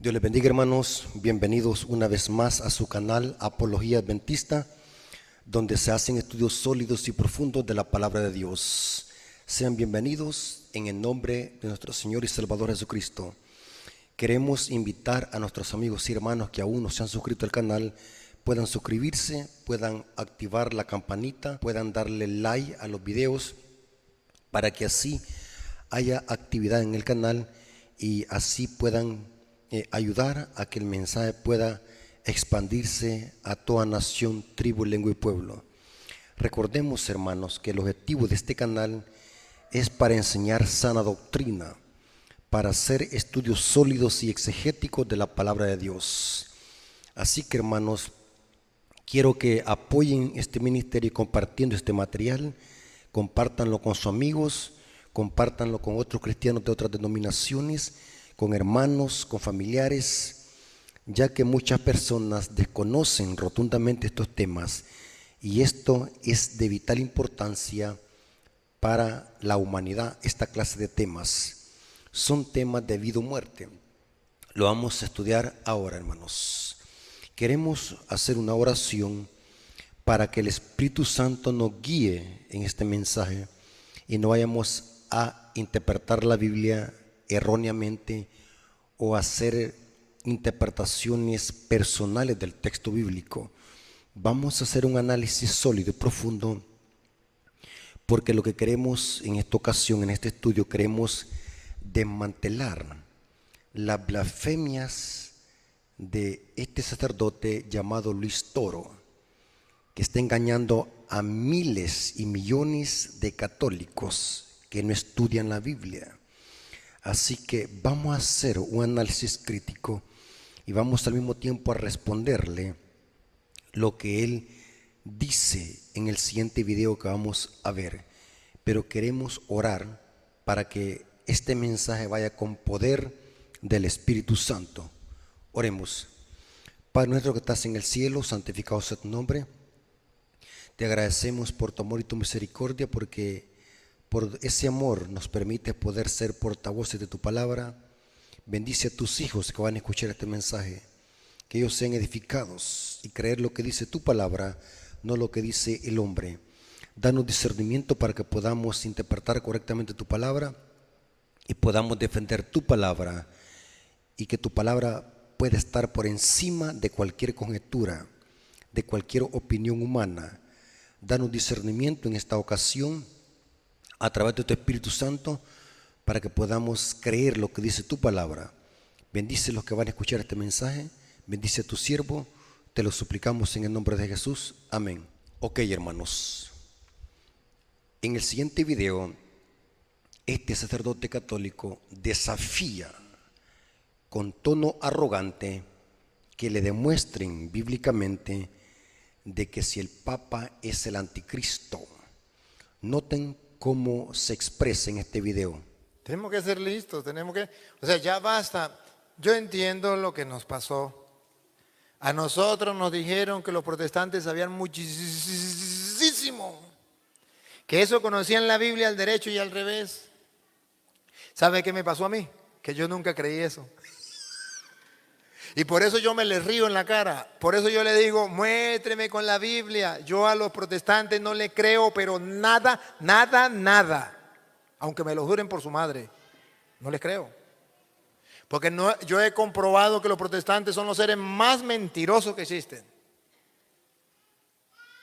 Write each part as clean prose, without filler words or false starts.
Dios les bendiga, hermanos. Bienvenidos una vez más a su canal Apología Adventista, donde se hacen estudios sólidos y profundos de la palabra de Dios. Sean bienvenidos en el nombre de nuestro Señor y Salvador Jesucristo. Queremos invitar a nuestros amigos y hermanos que aún no se han suscrito al canal, puedan suscribirse, puedan activar la campanita, puedan darle like a los videos para que así haya actividad en el canal y así puedan ayudar a que el mensaje pueda expandirse a toda nación, tribu, lengua y pueblo. Recordemos, hermanos, que el objetivo de este canal es para enseñar sana doctrina, para hacer estudios sólidos y exegéticos de la palabra de Dios. Así que, hermanos, quiero que apoyen este ministerio compartiendo este material, compártanlo con sus amigos, compártanlo con otros cristianos de otras denominaciones, con hermanos, con familiares, ya que muchas personas desconocen rotundamente estos temas y esto es de vital importancia para la humanidad. Esta clase de temas son temas de vida o muerte. Lo vamos a estudiar ahora, hermanos. Queremos hacer una oración para que el Espíritu Santo nos guíe en este mensaje y no vayamos a interpretar la Biblia erróneamente o hacer interpretaciones personales del texto bíblico. Vamos a hacer un análisis sólido y profundo, porque lo que queremos en esta ocasión, en este estudio, queremos desmantelar las blasfemias de este sacerdote llamado Luis Toro, que está engañando a miles y millones de católicos que no estudian la Biblia. Así que vamos a hacer un análisis crítico y vamos al mismo tiempo a responderle lo que él dice en el siguiente video que vamos a ver. Pero queremos orar para que este mensaje vaya con poder del Espíritu Santo. Oremos. Padre nuestro que estás en el cielo, santificado sea tu nombre. Te agradecemos por tu amor y tu misericordia, porque por ese amor nos permite poder ser portavoces de tu palabra. Bendice a tus hijos que van a escuchar este mensaje, que ellos sean edificados y creer lo que dice tu palabra, no lo que dice el hombre. Danos discernimiento para que podamos interpretar correctamente tu palabra y podamos defender tu palabra, y que tu palabra pueda estar por encima de cualquier conjetura, de cualquier opinión humana. Danos discernimiento en esta ocasión a través de tu Espíritu Santo, para que podamos creer lo que dice tu palabra. Bendice a los que van a escuchar este mensaje, bendice a tu siervo, te lo suplicamos en el nombre de Jesús, amén. Ok, hermanos, en el siguiente video, este sacerdote católico desafía con tono arrogante que le demuestren bíblicamente de que si el Papa es el anticristo. Noten cómo se expresa en este video. Tenemos que ser listos, ya basta. Yo entiendo lo que nos pasó. A nosotros nos dijeron que los protestantes sabían muchísimo, que eso conocían la Biblia al derecho y al revés. ¿Sabe qué me pasó a mí? Que yo nunca creí eso. Y por eso yo me les río en la cara. Por eso yo le digo, muéstreme con la Biblia. Yo a los protestantes no le creo, pero nada. Aunque me lo juren por su madre, no les creo. Porque yo he comprobado que los protestantes son los seres más mentirosos que existen.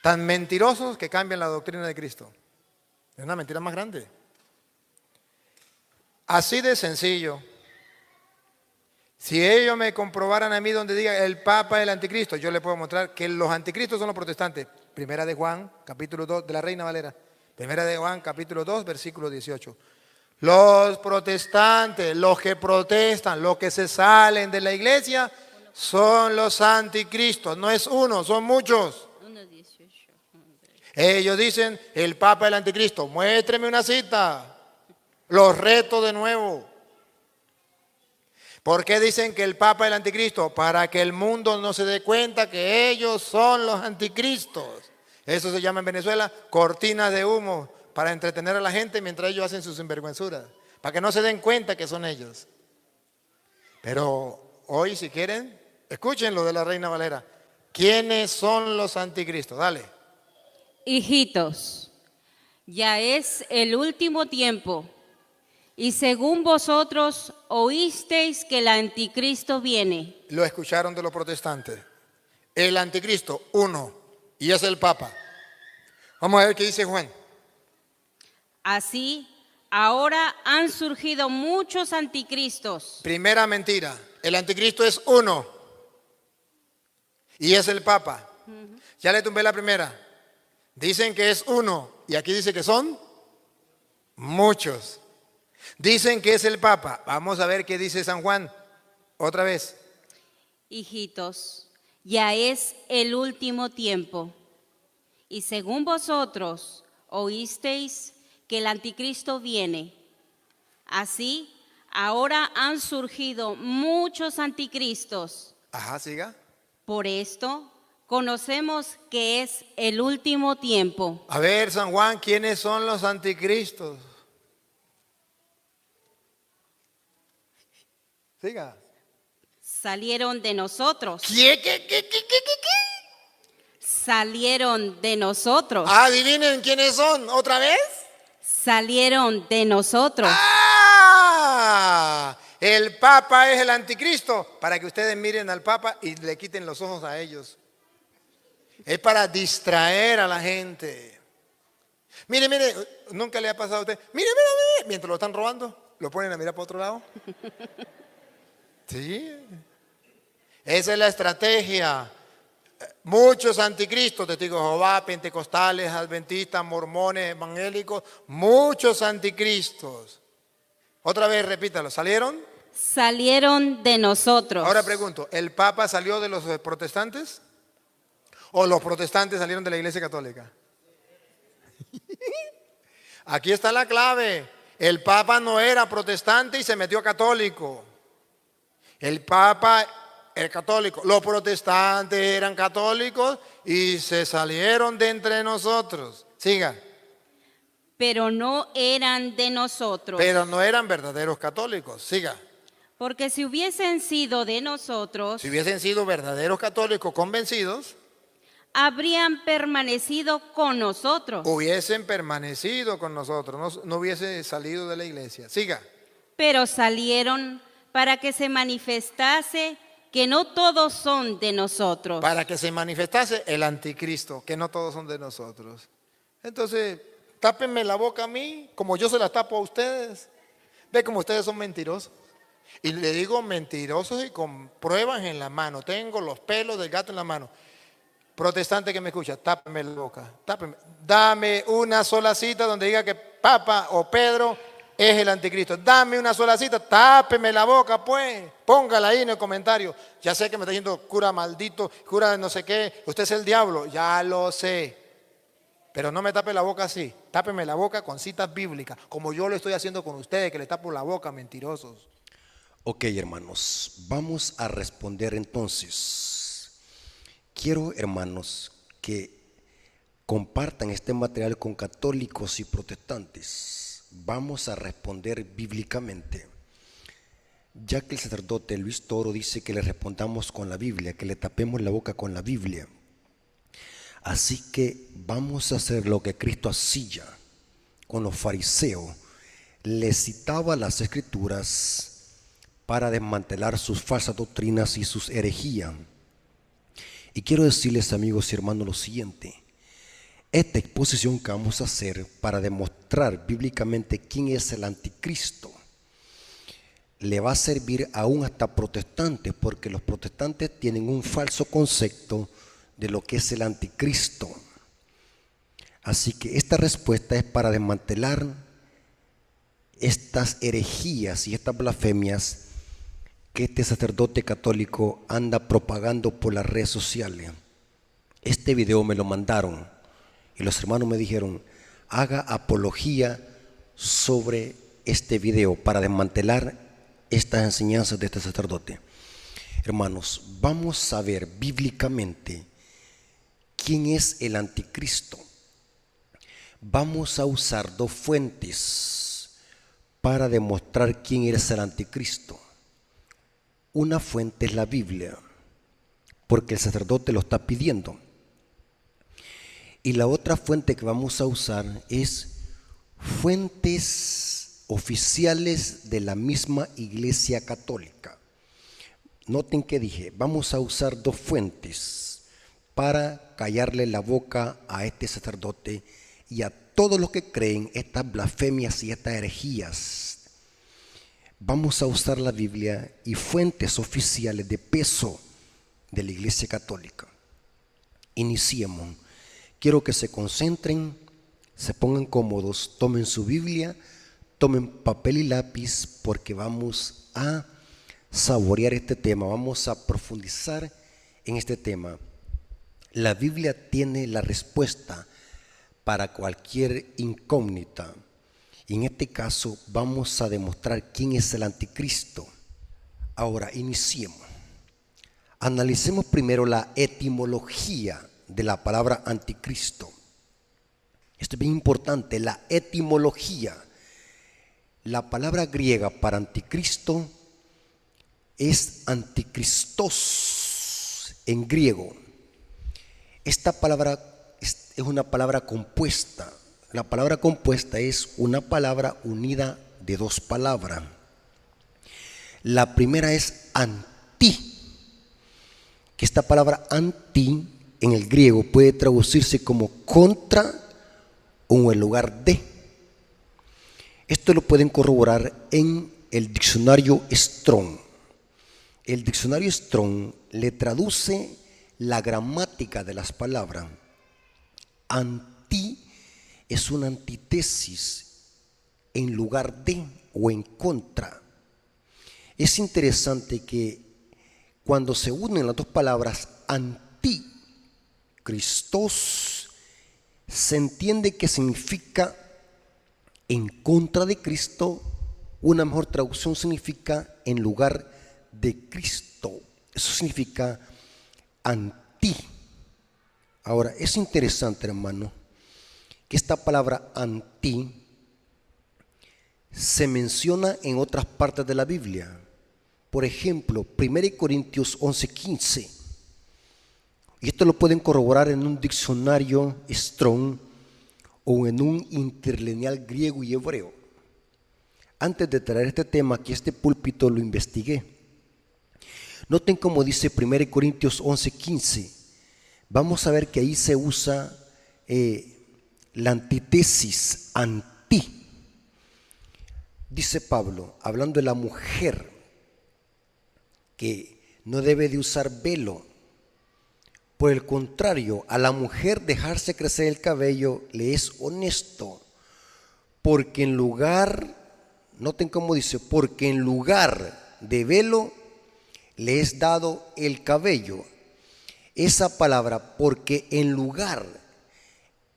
Tan mentirosos que cambian la doctrina de Cristo. Es una mentira más grande. Así de sencillo. Si ellos me comprobaran a mí donde diga el Papa es el anticristo, yo les puedo mostrar que los anticristos son los protestantes. Primera de Juan, capítulo 2, de la Reina Valera. Primera de Juan, capítulo 2, versículo 18. Los protestantes, los que protestan, los que se salen de la iglesia, son los anticristos. No es uno, son muchos. Ellos dicen, el Papa es el anticristo. Muéstreme una cita. Los reto de nuevo. ¿Por qué dicen que el Papa es el anticristo? Para que el mundo no se dé cuenta que ellos son los anticristos. Eso se llama en Venezuela cortinas de humo, para entretener a la gente mientras ellos hacen sus sinvergüenzuras, para que no se den cuenta que son ellos. Pero hoy, si quieren, escuchen lo de la Reina Valera. ¿Quiénes son los anticristos? Dale. Hijitos, ya es el último tiempo, y según vosotros oísteis que el anticristo viene. Lo escucharon de los protestantes. El anticristo, uno, y es el Papa. Vamos a ver qué dice Juan. Así, ahora han surgido muchos anticristos. Primera mentira, el anticristo es uno y es el Papa. Ya le tumbé la primera. Dicen que es uno y aquí dice que son muchos. Dicen que es el Papa. Vamos a ver qué dice San Juan. Otra vez. Hijitos, ya es el último tiempo, y según vosotros oísteis que el anticristo viene. Así, ahora han surgido muchos anticristos. Ajá, siga. Por esto, conocemos que es el último tiempo. A ver, San Juan, ¿quiénes son los anticristos? Siga. Salieron de nosotros. ¿Qué? Salieron de nosotros. Adivinen quiénes son, ¿otra vez? Salieron de nosotros. ¡Ah! El Papa es el anticristo, para que ustedes miren al Papa y le quiten los ojos a ellos. Es para distraer a la gente. Mire, nunca le ha pasado a usted. Mire, mientras lo están robando, lo ponen a mirar para otro lado. Sí. Esa es la estrategia. Muchos anticristos, testigos de Jehová, pentecostales, adventistas, mormones, evangélicos, muchos anticristos. Otra vez repítalo, ¿salieron? Salieron de nosotros. Ahora pregunto, ¿el Papa salió de los protestantes? ¿O los protestantes salieron de la Iglesia Católica? Aquí está la clave. El Papa no era protestante y se metió católico. El Papa era católico. Los protestantes eran católicos y se salieron de entre nosotros. Siga. Pero no eran de nosotros. Pero no eran verdaderos católicos. Siga. Porque si hubiesen sido de nosotros, Si hubiesen sido verdaderos católicos convencidos, habrían permanecido con nosotros. hubiesen permanecido con nosotros, no hubiese salido de la iglesia. Siga. Pero salieron para que se manifestase que no todos son de nosotros. Para que se manifestase el anticristo, que no todos son de nosotros. Entonces, tápenme la boca a mí, como yo se la tapo a ustedes. Ve como ustedes son mentirosos. Y le digo mentirosos y con pruebas en la mano. Tengo los pelos del gato en la mano. Protestante que me escucha, tápeme la boca, tápeme. Dame una sola cita donde diga que Papa o Pedro es el anticristo. Dame una sola cita, tápeme la boca, pues. Póngala ahí en el comentario. Ya sé que me está diciendo cura maldito, cura de no sé qué. Usted es el diablo, ya lo sé. Pero no me tape la boca así. Tápeme la boca con citas bíblicas, como yo lo estoy haciendo con ustedes, que le tapo la boca, mentirosos. Ok, hermanos, vamos a responder entonces. Quiero, hermanos, que compartan este material con católicos y protestantes. Vamos a responder bíblicamente. Ya que el sacerdote Luis Toro dice que le respondamos con la Biblia, que le tapemos la boca con la Biblia. Así que vamos a hacer lo que Cristo hacía con los fariseos. Les citaba las escrituras para desmantelar sus falsas doctrinas y sus herejías. Y quiero decirles, amigos y hermanos, lo siguiente. Esta exposición que vamos a hacer para demostrar bíblicamente quién es el anticristo le va a servir aún hasta protestantes, porque los protestantes tienen un falso concepto de lo que es el anticristo. Así que esta respuesta es para desmantelar estas herejías y estas blasfemias que este sacerdote católico anda propagando por las redes sociales. Este video me lo mandaron y los hermanos me dijeron, haga apología sobre este video para desmantelar estas enseñanzas de este sacerdote. Hermanos, vamos a ver bíblicamente quién es el anticristo. Vamos a usar dos fuentes. para demostrar quién es el anticristo. Una fuente es la Biblia, porque el sacerdote lo está pidiendo. Y la otra fuente que vamos a usar es fuentes oficiales de la misma Iglesia Católica. Noten que dije, vamos a usar dos fuentes para callarle la boca a este sacerdote y a todos los que creen estas blasfemias y estas herejías. Vamos a usar la Biblia y fuentes oficiales de peso de la Iglesia Católica. Iniciemos. Quiero que se concentren, se pongan cómodos, tomen su Biblia, tomen papel y lápiz, porque vamos a saborear este tema, vamos a profundizar en este tema. La Biblia tiene la respuesta para cualquier incógnita. Y en este caso vamos a demostrar quién es el anticristo. Ahora, iniciemos. Analicemos primero la etimología de la palabra anticristo. Esto es bien importante, la etimología. La palabra griega para anticristo es antikristos en griego. Esta palabra es una palabra compuesta. La palabra compuesta es una palabra unida de dos palabras. La primera es anti, que esta palabra anti en el griego puede traducirse como contra o en lugar de. Esto lo pueden corroborar en el diccionario Strong. El diccionario Strong le traduce la gramática de las palabras. Anti es una antítesis en lugar de o en contra. Es interesante que cuando se unen las dos palabras anticristos, se entiende que significa en contra de Cristo. Una mejor traducción significa en lugar de Cristo. Eso significa anti. Ahora, es interesante, hermano, que esta palabra anti se menciona en otras partes de la Biblia. Por ejemplo, 1 Corintios 11:15. Y esto lo pueden corroborar en un diccionario Strong o en un interlineal griego y hebreo. Antes de traer este tema aquí, este púlpito, lo investigué. Noten cómo dice 1 Corintios 11:15. Vamos a ver que ahí se usa la antítesis, anti. Dice Pablo, hablando de la mujer, que no debe de usar velo. Por el contrario, a la mujer dejarse crecer el cabello le es honesto, porque en lugar, noten cómo dice, porque en lugar de velo le es dado el cabello. Esa palabra, porque en lugar,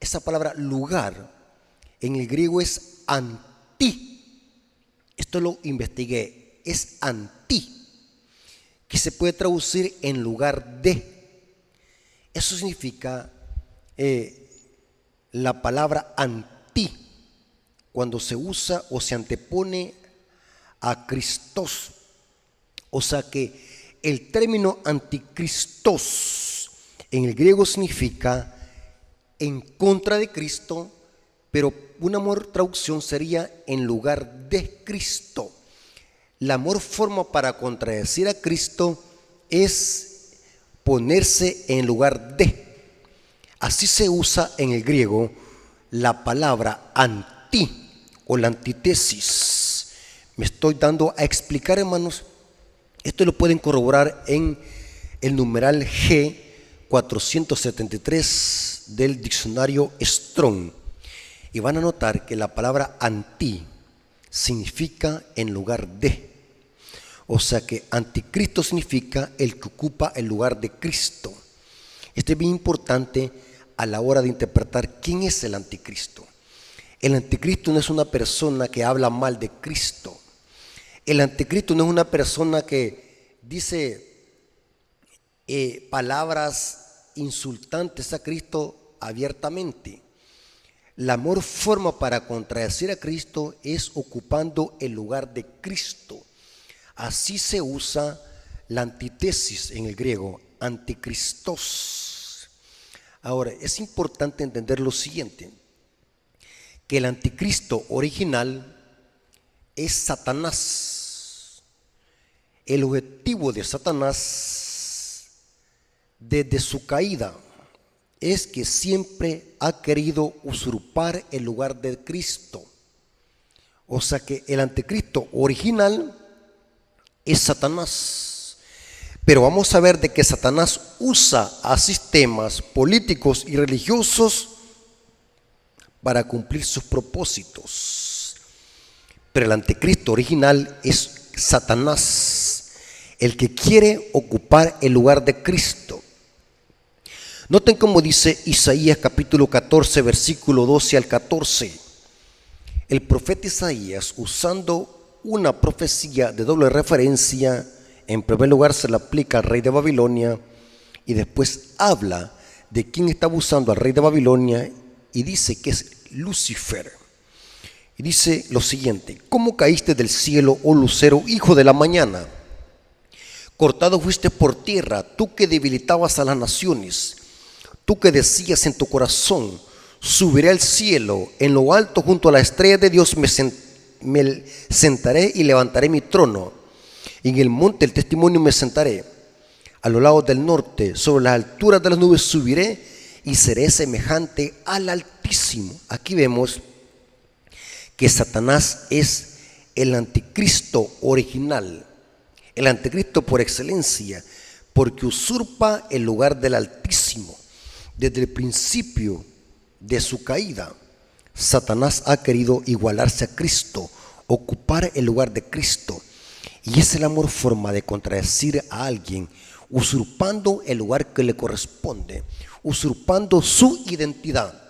esa palabra lugar, en el griego es anti. Esto lo investigué, es anti, que se puede traducir en lugar de. Eso significa la palabra anti, cuando se usa o se antepone a Cristos. O sea que el término anticristos en el griego significa en contra de Cristo, pero una mejor traducción sería en lugar de Cristo. La mejor forma para contradecir a Cristo es ponerse en lugar de. Así se usa en el griego la palabra anti o la antítesis. Me estoy dando a explicar, hermanos. Esto lo pueden corroborar en el numeral G473 del diccionario Strong. Y van a notar que la palabra anti significa en lugar de. O sea que anticristo significa el que ocupa el lugar de Cristo. Esto es bien importante a la hora de interpretar quién es el anticristo. El anticristo no es una persona que habla mal de Cristo. El anticristo no es una persona que dice palabras insultantes a Cristo abiertamente. La mejor forma para contradecir a Cristo es ocupando el lugar de Cristo. Así se usa la antítesis en el griego, anticristos. Ahora, es importante entender lo siguiente, que el anticristo original es Satanás. El objetivo de Satanás desde su caída es que siempre ha querido usurpar el lugar de Cristo. O sea que el anticristo original es Satanás. Pero vamos a ver de que Satanás usa a sistemas políticos y religiosos para cumplir sus propósitos. Pero el anticristo original es Satanás, el que quiere ocupar el lugar de Cristo. Noten cómo dice Isaías capítulo 14, versículo 12 al 14. El profeta Isaías, usando una profecía de doble referencia, en primer lugar se la aplica al rey de Babilonia y después habla de quién está abusando al rey de Babilonia y dice que es Lucifer. Y dice lo siguiente: ¿cómo caíste del cielo, oh lucero, hijo de la mañana? Cortado fuiste por tierra, tú que debilitabas a las naciones, tú que decías en tu corazón: subiré al cielo, en lo alto junto a la estrella de Dios me sentaré y levantaré mi trono. En el monte del testimonio me sentaré, a los lados del norte, sobre las alturas de las nubes subiré y seré semejante al Altísimo. Aquí vemos que Satanás es el anticristo original, el anticristo por excelencia, porque usurpa el lugar del Altísimo. Desde el principio de su caída, Satanás ha querido igualarse a Cristo, ocupar el lugar de Cristo. Y esa es la mejor forma de contradecir a alguien, usurpando el lugar que le corresponde, usurpando su identidad.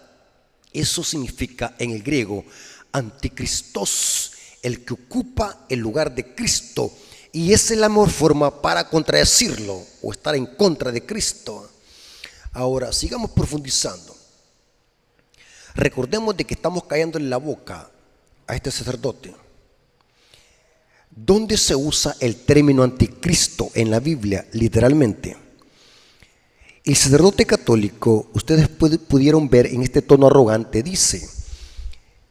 Eso significa en el griego anticristos, el que ocupa el lugar de Cristo. Y esa es la mejor forma para contradecirlo o estar en contra de Cristo. Ahora, sigamos profundizando. Recordemos de que estamos cayendo en la boca a este sacerdote. ¿Dónde se usa el término anticristo en la Biblia? Literalmente. El sacerdote católico, ustedes pudieron ver en este tono arrogante, dice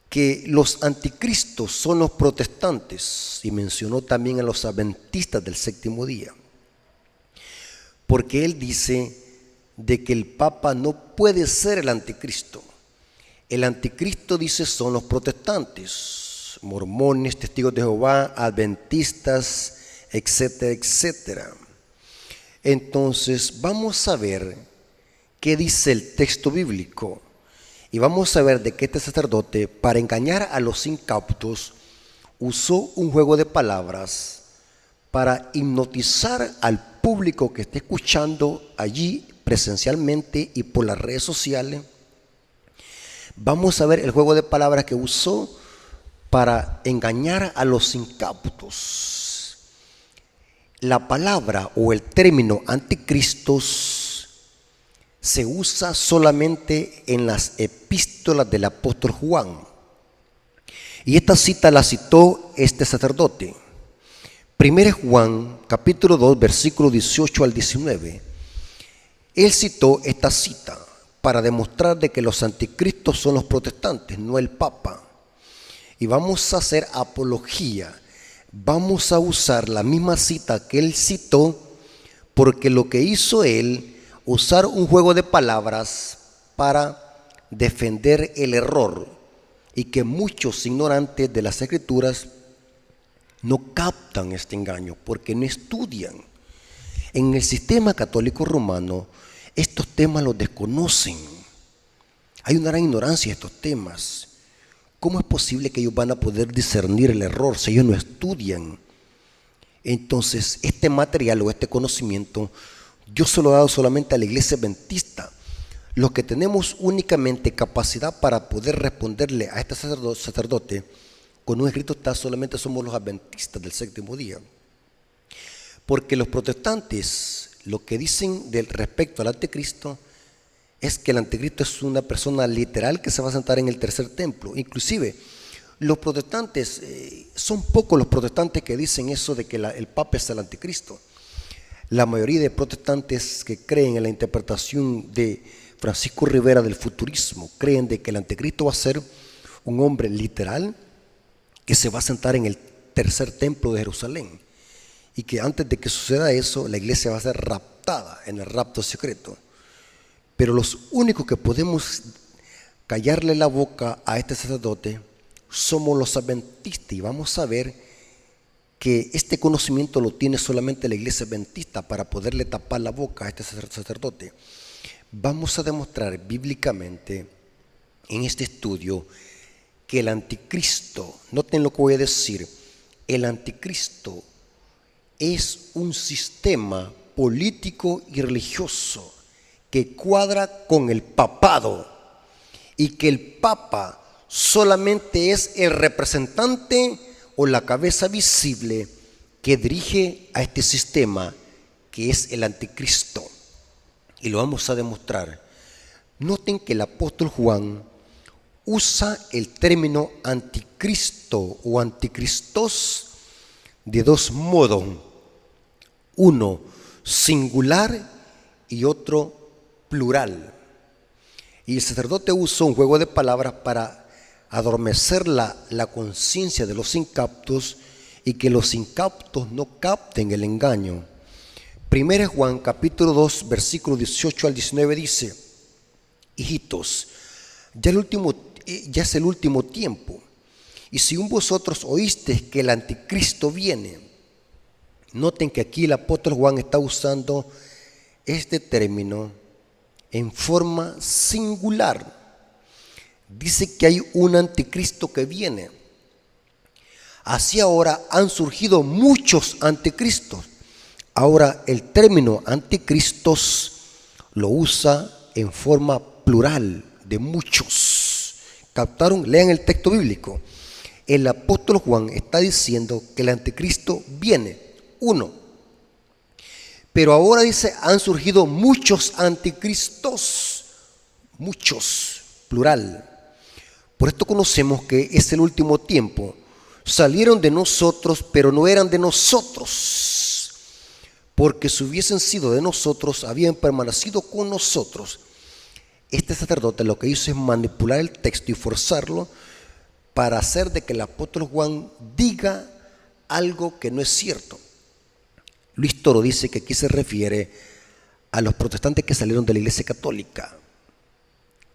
que los anticristos son los protestantes, y mencionó también a los adventistas del séptimo día, porque él dice de que el Papa no puede ser el anticristo. El anticristo, dice, son los protestantes, mormones, testigos de Jehová, adventistas, etcétera, etcétera. Entonces vamos a ver qué dice el texto bíblico y vamos a ver de que este sacerdote, para engañar a los incautos, usó un juego de palabras para hipnotizar al público que esté escuchando allí presencialmente y por las redes sociales. Vamos a ver el juego de palabras que usó para engañar a los incautos. La palabra o el término anticristos se usa solamente en las epístolas del apóstol Juan. Y esta cita la citó este sacerdote. 1 Juan, capítulo 2, versículo 18 al 19. Él citó esta cita para demostrar de que los anticristos son los protestantes, no el Papa. Y vamos a hacer apología. Vamos a usar la misma cita que él citó, porque lo que hizo él, usar un juego de palabras para defender el error, y que muchos ignorantes de las escrituras no captan este engaño, porque no estudian. En el sistema católico romano, estos temas los desconocen. Hay una gran ignorancia de estos temas. ¿Cómo es posible que ellos van a poder discernir el error si ellos no estudian? Entonces, este material o este conocimiento, yo se lo he dado solamente a la iglesia adventista. Los que tenemos únicamente capacidad para poder responderle a este sacerdote con un escrito está solamente somos los adventistas del séptimo día. Porque los protestantes, lo que dicen respecto al anticristo, es que el anticristo es una persona literal que se va a sentar en el tercer templo. Inclusive, los protestantes, son pocos los protestantes que dicen eso de que el Papa es el anticristo. La mayoría de protestantes que creen en la interpretación de Francisco Rivera del futurismo creen de que el anticristo va a ser un hombre literal que se va a sentar en el tercer templo de Jerusalén y que antes de que suceda eso la iglesia va a ser raptada en el rapto secreto. Pero los únicos que podemos callarle la boca a este sacerdote somos los adventistas, y vamos a ver que este conocimiento lo tiene solamente la iglesia adventista para poderle tapar la boca a este sacerdote. Vamos a demostrar bíblicamente en este estudio que el anticristo, noten lo que voy a decir, el anticristo es un sistema político y religioso que cuadra con el papado, y que el papa solamente es el representante o la cabeza visible que dirige a este sistema que es el anticristo. Y lo vamos a demostrar. Noten que el apóstol Juan usa el término anticristo o anticristos de dos modos, uno singular y otro plural. Y el sacerdote usó un juego de palabras para adormecer la conciencia de los incautos y que los incautos no capten el engaño. 1 Juan capítulo 2 versículo 18 al 19 dice: hijitos, ya es el último tiempo, y si vosotros oísteis que el anticristo viene. Noten que aquí el apóstol Juan está usando este término en forma singular. Dice que hay un anticristo que viene. Así ahora han surgido muchos anticristos. Ahora el término anticristos lo usa en forma plural, de muchos. ¿Captaron? Lean el texto bíblico. El apóstol Juan está diciendo que el anticristo viene, uno. Pero ahora dice, han surgido muchos anticristos, muchos, plural. Por esto conocemos que es el último tiempo. Salieron de nosotros, pero no eran de nosotros. Porque si hubiesen sido de nosotros, habían permanecido con nosotros. Este sacerdote lo que hizo es manipular el texto y forzarlo para hacer de que el apóstol Juan diga algo que no es cierto. Luis Toro dice que aquí se refiere a los protestantes que salieron de la Iglesia Católica,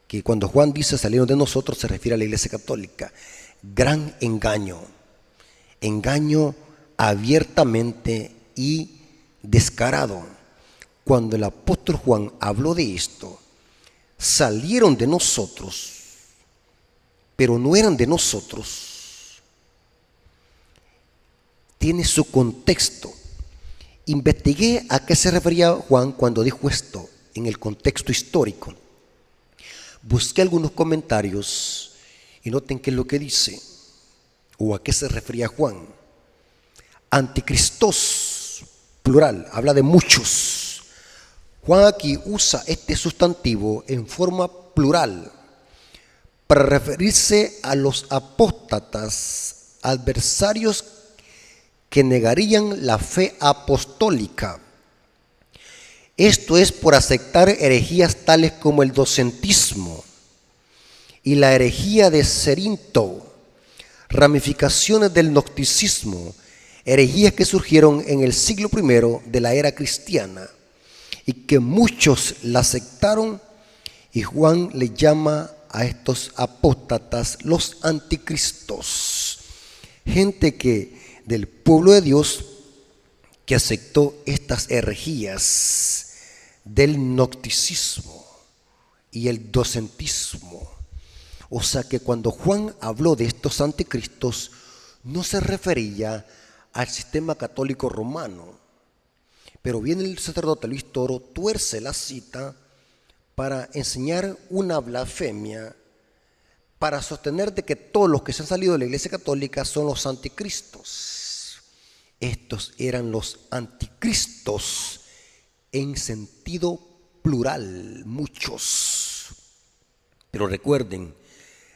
que cuando Juan dice salieron de nosotros se refiere a la Iglesia Católica. Gran engaño, engaño abiertamente y descarado. Cuando el apóstol Juan habló de esto, salieron de nosotros, pero no eran de nosotros, tiene su contexto. Investigué a qué se refería Juan cuando dijo esto en el contexto histórico. Busqué algunos comentarios y noten qué es lo que dice o a qué se refería Juan. Anticristos, plural, habla de muchos. Juan aquí usa este sustantivo en forma plural para referirse a los apóstatas, adversarios que negarían la fe apostólica. Esto es por aceptar herejías tales como el docentismo y la herejía de Cerinto, ramificaciones del gnosticismo, herejías que surgieron en el siglo I de la era cristiana y que muchos la aceptaron, y Juan le llama a estos apóstatas los anticristos, gente que del pueblo de Dios que aceptó estas herejías del gnosticismo y el docentismo. O sea que cuando Juan habló de estos anticristos, no se refería al sistema católico romano. Pero viene el sacerdote Luis Toro, tuerce la cita para enseñar una blasfemia, para sostener de que todos los que se han salido de la Iglesia Católica son los anticristos. Estos eran los anticristos en sentido plural, muchos. Pero recuerden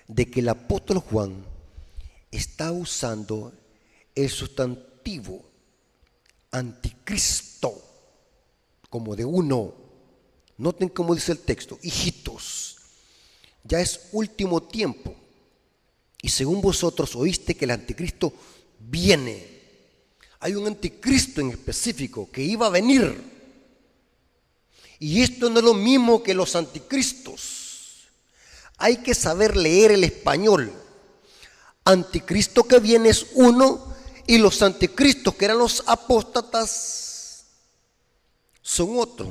de que el apóstol Juan está usando el sustantivo anticristo como de uno. Noten cómo dice el texto: hijitos, ya es último tiempo, y según vosotros oíste que el anticristo viene. Hay un anticristo en específico que iba a venir. Y esto no es lo mismo que los anticristos. Hay que saber leer el español. Anticristo que viene es uno, y los anticristos, que eran los apóstatas, son otros.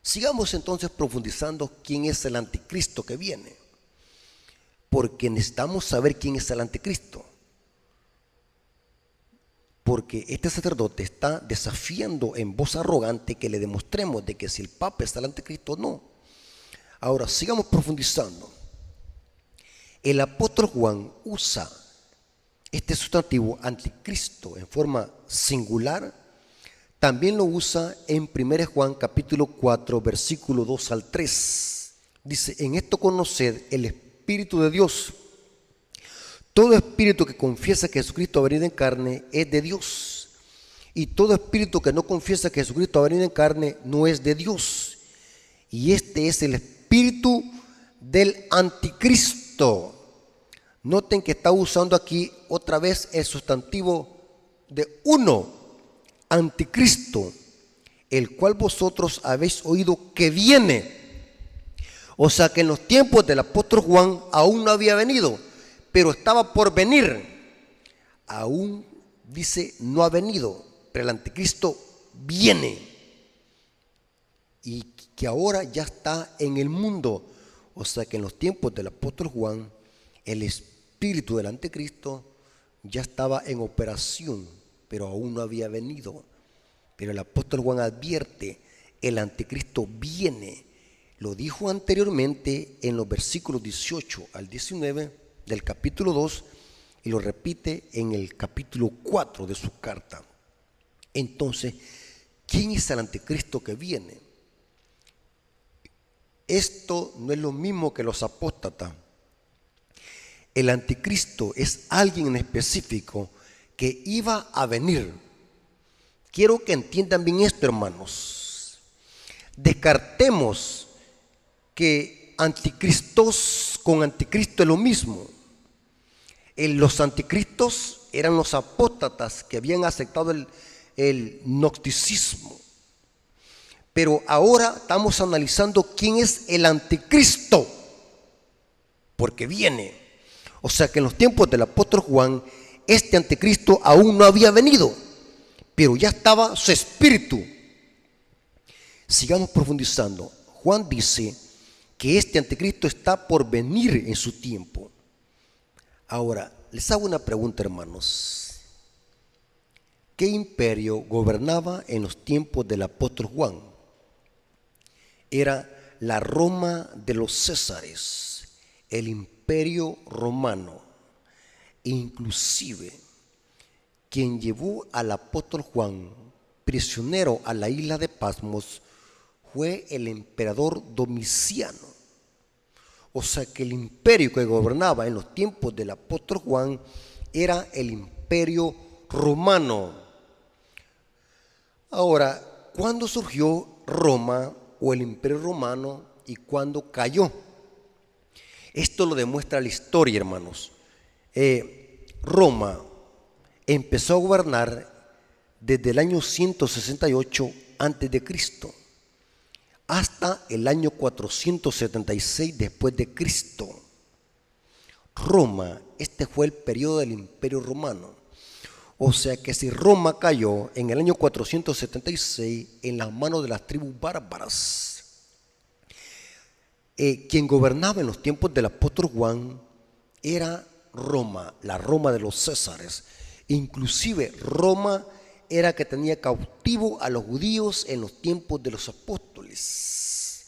Sigamos entonces profundizando quién es el anticristo que viene, porque necesitamos saber quién es el anticristo. Porque este sacerdote está desafiando en voz arrogante que le demostremos de que si el Papa es el anticristo o no. Ahora, sigamos profundizando. El apóstol Juan usa este sustantivo anticristo en forma singular. También lo usa en 1 Juan capítulo 4, versículo 2 al 3. Dice: en esto conoced el Espíritu de Dios. Todo espíritu que confiesa que Jesucristo ha venido en carne es de Dios. Y todo espíritu que no confiesa que Jesucristo ha venido en carne no es de Dios. Y este es el espíritu del anticristo. Noten que está usando aquí otra vez el sustantivo de uno, anticristo, el cual vosotros habéis oído que viene. O sea que en los tiempos del apóstol Juan aún no había venido, pero estaba por venir. Aún dice no ha venido, pero el anticristo viene, y que ahora ya está en el mundo. O sea que en los tiempos del apóstol Juan el espíritu del anticristo ya estaba en operación, pero aún no había venido. Pero el apóstol Juan advierte: el anticristo viene. Lo dijo anteriormente en los versículos 18 al 19 del capítulo 2, y lo repite en el capítulo 4 de su carta. Entonces, ¿quién es el anticristo que viene? Esto no es lo mismo que los apóstatas. El anticristo es alguien en específico que iba a venir. Quiero que entiendan bien esto, hermanos. Descartemos que anticristos con anticristo es lo mismo. Los anticristos eran los apóstatas que habían aceptado el gnosticismo. Pero ahora estamos analizando quién es el anticristo, porque viene. O sea que en los tiempos del apóstol Juan, este anticristo aún no había venido, pero ya estaba su espíritu. Sigamos profundizando. Juan dice que este anticristo está por venir en su tiempo. Ahora, les hago una pregunta, hermanos. ¿Qué imperio gobernaba en los tiempos del apóstol Juan? Era la Roma de los Césares, el imperio romano. Inclusive, quien llevó al apóstol Juan prisionero a la isla de Patmos fue el emperador Domiciano. O sea que el imperio que gobernaba en los tiempos del apóstol Juan era el imperio romano. Ahora, ¿cuándo surgió Roma o el imperio romano y cuándo cayó? Esto lo demuestra la historia, hermanos. Roma empezó a gobernar desde el año 168 a.C. hasta el año 476 después de Cristo. Roma, este fue el periodo del imperio romano. O sea que si Roma cayó en el año 476 en las manos de las tribus bárbaras, quien gobernaba en los tiempos del apóstol Juan era Roma, la Roma de los Césares. Inclusive Roma era que tenía cautivo a los judíos en los tiempos de los apóstoles.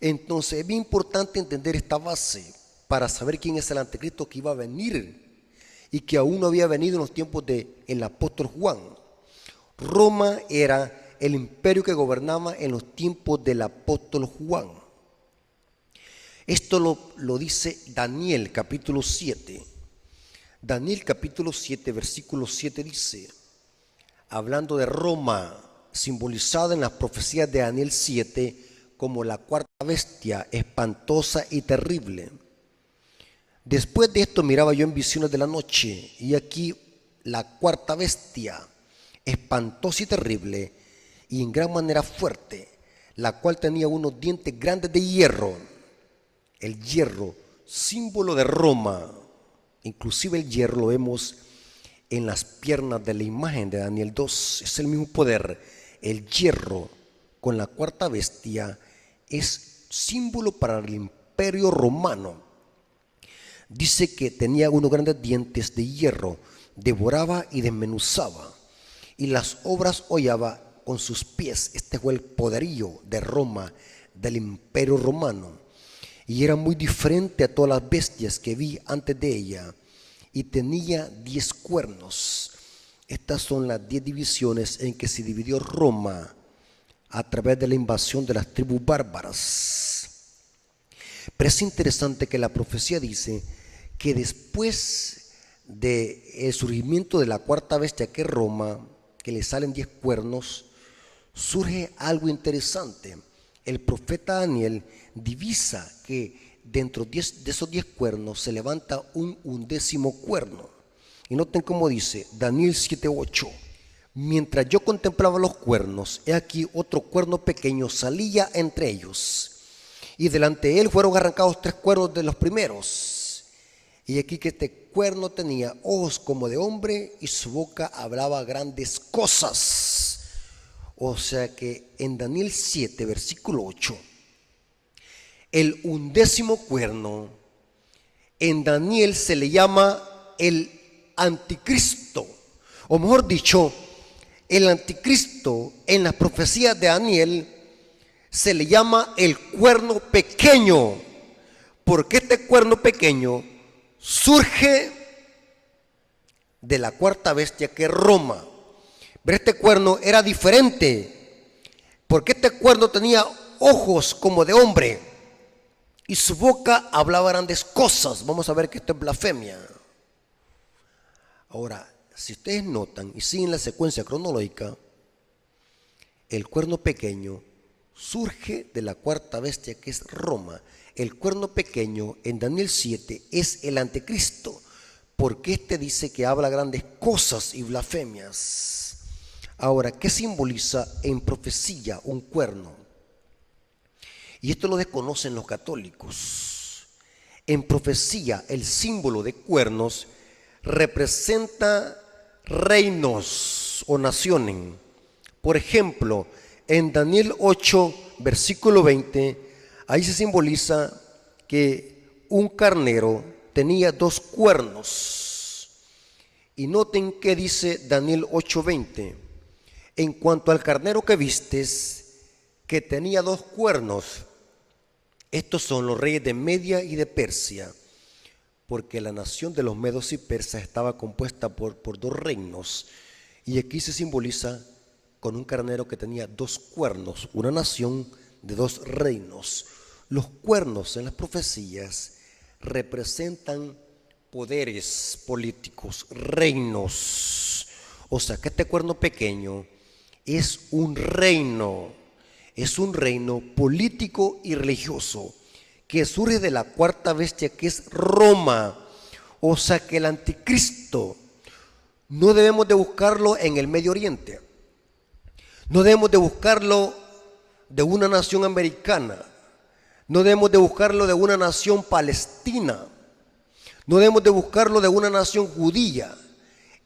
Entonces es bien importante entender esta base para saber quién es el anticristo que iba a venir y que aún no había venido en los tiempos del apóstol Juan. Roma era el imperio que gobernaba en los tiempos del apóstol Juan. Esto lo dice Daniel capítulo 7. Daniel capítulo 7 versículo 7 dice, hablando de Roma, simbolizada en las profecías de Daniel 7 como la cuarta bestia, espantosa y terrible. Después de esto miraba yo en visiones de la noche, y aquí la cuarta bestia, espantosa y terrible, y en gran manera fuerte, la cual tenía unos dientes grandes de hierro. El hierro, símbolo de Roma. Inclusive el hierro lo vemos en las piernas de la imagen de Daniel 2. Es el mismo poder. El hierro con la cuarta bestia es símbolo para el imperio romano. Dice que tenía unos grandes dientes de hierro, devoraba y desmenuzaba, y las obras hollaba con sus pies. Este fue el poderío de Roma, del imperio romano, y era muy diferente a todas las bestias que vi antes de ella, y tenía 10 cuernos. Estas son las 10 divisiones en que se dividió Roma a través de la invasión de las tribus bárbaras. Pero es interesante que la profecía dice que después del surgimiento de la cuarta bestia, que es Roma, que le salen 10 cuernos, surge algo interesante. El profeta Daniel divisa que dentro de esos 10 cuernos se levanta un 11º cuerno. Y noten cómo dice Daniel 7:8: mientras yo contemplaba los cuernos, he aquí otro cuerno pequeño salía entre ellos, y delante de él fueron arrancados 3 cuernos de los primeros. Y aquí que este cuerno tenía ojos como de hombre, y su boca hablaba grandes cosas. O sea que en Daniel 7, versículo 8, el 11º cuerno, en Daniel se le llama el anticristo. O mejor dicho, el anticristo en las profecías de Daniel se le llama el cuerno pequeño, porque este cuerno pequeño surge de la cuarta bestia, que es Roma. Pero este cuerno era diferente, porque este cuerno tenía ojos como de hombre, y su boca hablaba grandes cosas. Vamos a ver que esto es blasfemia. Ahora, si ustedes notan y siguen la secuencia cronológica, el cuerno pequeño surge de la cuarta bestia, que es Roma. El cuerno pequeño en Daniel 7 es el anticristo, porque este dice que habla grandes cosas y blasfemias. Ahora, ¿qué simboliza en profecía un cuerno? Y esto lo desconocen los católicos. En profecía, el símbolo de cuernos representa reinos o naciones. Por ejemplo, en Daniel 8, versículo 20, ahí se simboliza que un carnero tenía 2 cuernos. Y noten que dice Daniel 8:20: en cuanto al carnero que vistes, que tenía 2 cuernos, estos son los reyes de Media y de Persia, porque la nación de los medos y persas estaba compuesta por 2 reinos. Y aquí se simboliza con un carnero que tenía 2 cuernos, una nación de 2 reinos. Los cuernos en las profecías representan poderes políticos, reinos. O sea que este cuerno pequeño es un reino político y religioso que surge de la cuarta bestia, que es Roma. O sea que el anticristo no debemos de buscarlo en el Medio Oriente, no debemos de buscarlo de una nación americana, no debemos de buscarlo de una nación palestina, no debemos de buscarlo de una nación judía.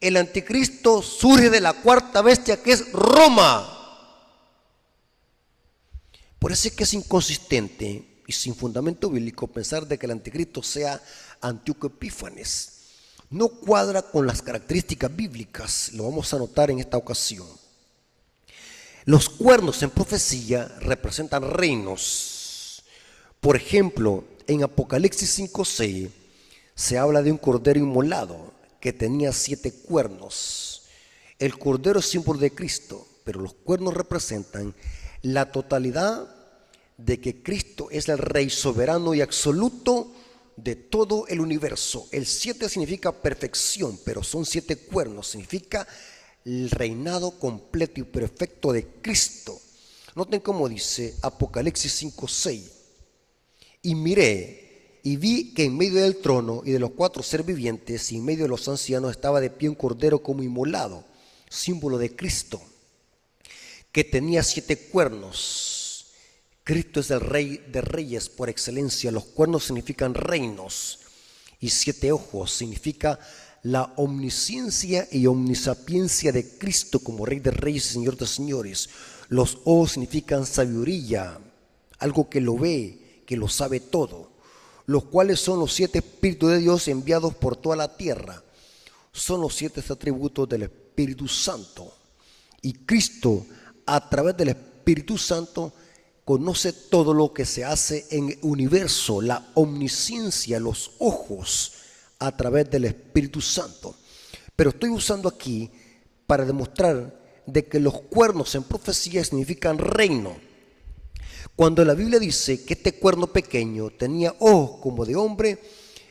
El anticristo surge de la cuarta bestia, que es Roma. Por eso es que es inconsistente y sin fundamento bíblico pensar de que el anticristo sea Antíoco Epífanes. No cuadra con las características bíblicas, lo vamos a notar en esta ocasión. Los cuernos en profecía representan reinos. Por ejemplo, en Apocalipsis 5:6 se habla de un cordero inmolado que tenía 7 cuernos. El cordero es símbolo de Cristo, pero los cuernos representan la totalidad de que Cristo es el Rey soberano y absoluto de todo el universo. El 7 significa perfección, pero son 7 cuernos, significa el reinado completo y perfecto de Cristo. Noten cómo dice Apocalipsis 5:6. Y miré y vi que en medio del trono y de los 4 seres vivientes y en medio de los ancianos estaba de pie un cordero como inmolado, símbolo de Cristo, que tenía 7 cuernos. Cristo es el Rey de Reyes por excelencia. Los cuernos significan reinos y 7 ojos significa la omnisciencia y omnisapiencia de Cristo como Rey de Reyes y Señor de Señores. Los ojos significan sabiduría, algo que lo ve, que lo sabe todo, los cuales son los 7 espíritus de Dios enviados por toda la tierra. Son los 7 atributos del Espíritu Santo. Y Cristo, a través del Espíritu Santo, conoce todo lo que se hace en el universo, la omnisciencia, los ojos, a través del Espíritu Santo. Pero estoy usando aquí para demostrar de que los cuernos en profecía significan reino. Cuando la Biblia dice que este cuerno pequeño tenía ojos como de hombre,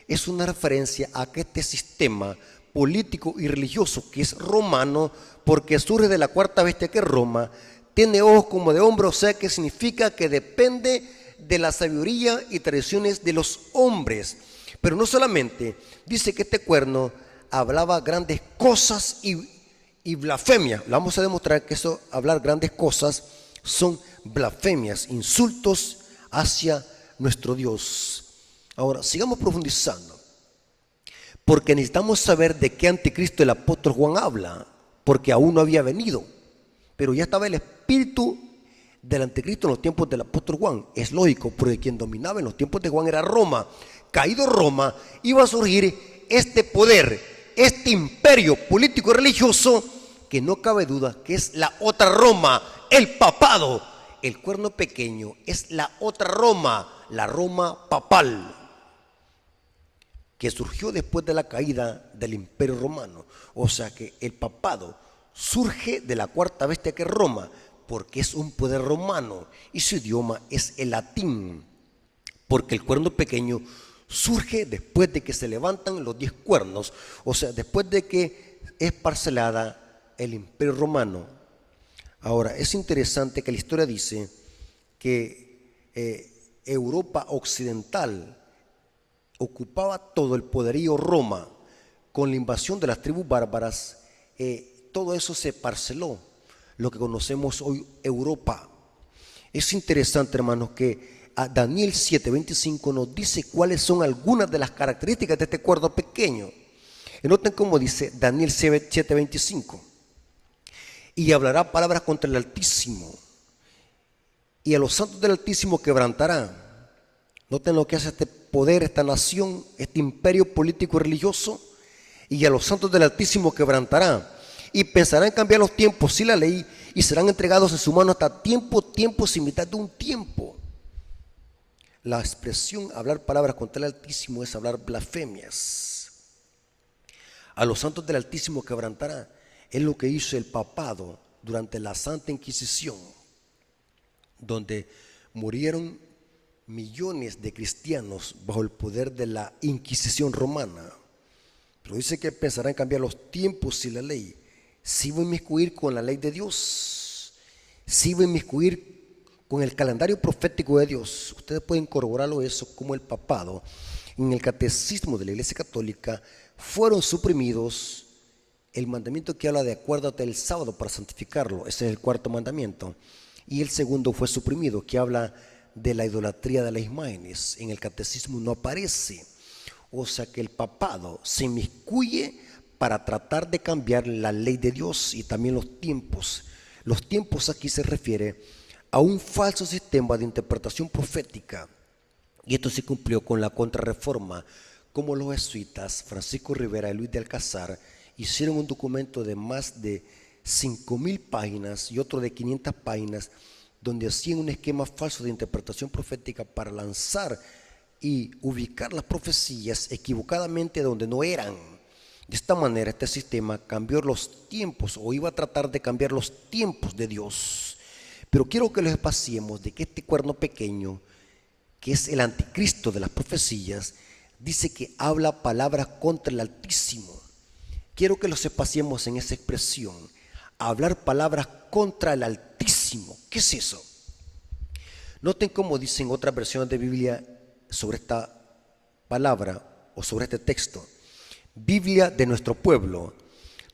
es una referencia a que este sistema político y religioso que es romano, porque surge de la 4ª bestia que es Roma, tiene ojos como de hombre, o sea que significa que depende de la sabiduría y tradiciones de los hombres. Pero no solamente, dice que este cuerno hablaba grandes cosas y blasfemia. Le vamos a demostrar que eso, hablar grandes cosas, son blasfemias, insultos hacia nuestro Dios. Ahora, sigamos profundizando, porque necesitamos saber de qué anticristo el apóstol Juan habla, porque aún no había venido, pero ya estaba el espíritu del anticristo en los tiempos del apóstol Juan. Es lógico, porque quien dominaba en los tiempos de Juan era Roma. Caído Roma, iba a surgir este poder, este imperio político y religioso, que no cabe duda que es la otra Roma, el papado. El cuerno pequeño es la otra Roma, la Roma papal, que surgió después de la caída del imperio romano. O sea que el papado surge de la 4ª bestia que es Roma, porque es un poder romano y su idioma es el latín, porque el cuerno pequeño surge después de que se levantan los 10 cuernos, o sea, después de que es parcelada el imperio romano. Ahora, es interesante que la historia dice que Europa occidental ocupaba todo el poderío Roma. Con la invasión de las tribus bárbaras, todo eso se parceló, lo que conocemos hoy Europa. Es interesante, hermanos, que Daniel 7:25 nos dice cuáles son algunas de las características de este cuerno pequeño. Y noten cómo dice Daniel 7:25. Y hablará palabras contra el Altísimo, y a los santos del Altísimo quebrantará. Noten lo que hace este poder, esta nación, este imperio político y religioso. Y a los santos del Altísimo quebrantará. Y pensará en cambiar los tiempos y la ley, y serán entregados en su mano hasta tiempos y mitad de un tiempo. La expresión hablar palabras contra el Altísimo es hablar blasfemias. A los santos del Altísimo quebrantará. Es lo que hizo el papado durante la Santa Inquisición, donde murieron millones de cristianos bajo el poder de la Inquisición romana. Pero dice que pensará en cambiar los tiempos y la ley. Si voy a inmiscuir con la ley de Dios, si voy a inmiscuir con el calendario profético de Dios. Ustedes pueden corroborarlo eso, como el papado en el catecismo de la Iglesia Católica fueron suprimidos el mandamiento que habla de acuérdate el sábado para santificarlo. Ese es el 4º mandamiento. Y el segundo fue suprimido, que habla de la idolatría de las imágenes. En el catecismo no aparece. O sea que el papado se inmiscuye para tratar de cambiar la ley de Dios y también los tiempos. Los tiempos aquí se refiere a un falso sistema de interpretación profética. Y esto se cumplió con la contrarreforma, como los jesuitas Francisco Rivera y Luis de Alcázar hicieron un documento de más de 5.000 páginas y otro de 500 páginas, donde hacían un esquema falso de interpretación profética para lanzar y ubicar las profecías equivocadamente donde no eran. De esta manera, este sistema cambió los tiempos, o iba a tratar de cambiar los tiempos de Dios. Pero quiero que los espaciemos de que este cuerno pequeño, que es el anticristo de las profecías, dice que habla palabras contra el Altísimo. Quiero que los espaciemos en esa expresión. hablar palabras contra el Altísimo. ¿Qué es eso? Noten cómo dicen otras versiones de Biblia sobre esta palabra o sobre este texto. Biblia de nuestro pueblo.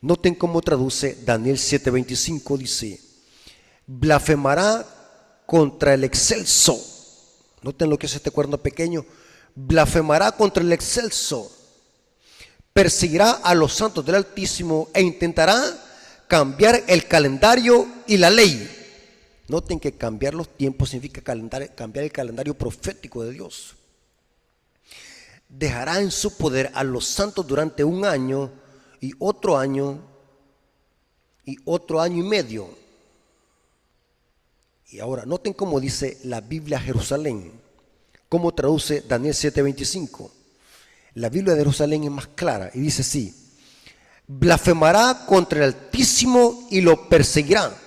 Noten cómo traduce Daniel 7:25, dice: blasfemará contra el excelso. Noten lo que es este cuerno pequeño. Blasfemará contra el excelso. Perseguirá a los santos del Altísimo e intentará cambiar el calendario y la ley. Noten que cambiar los tiempos significa cambiar el calendario profético de Dios. Dejará en su poder a los santos durante un año y otro año y medio. Y ahora noten cómo dice la Biblia Jerusalén, cómo traduce Daniel 7:25. La Biblia de Jerusalén es más clara y dice así: blasfemará contra el Altísimo y lo perseguirá.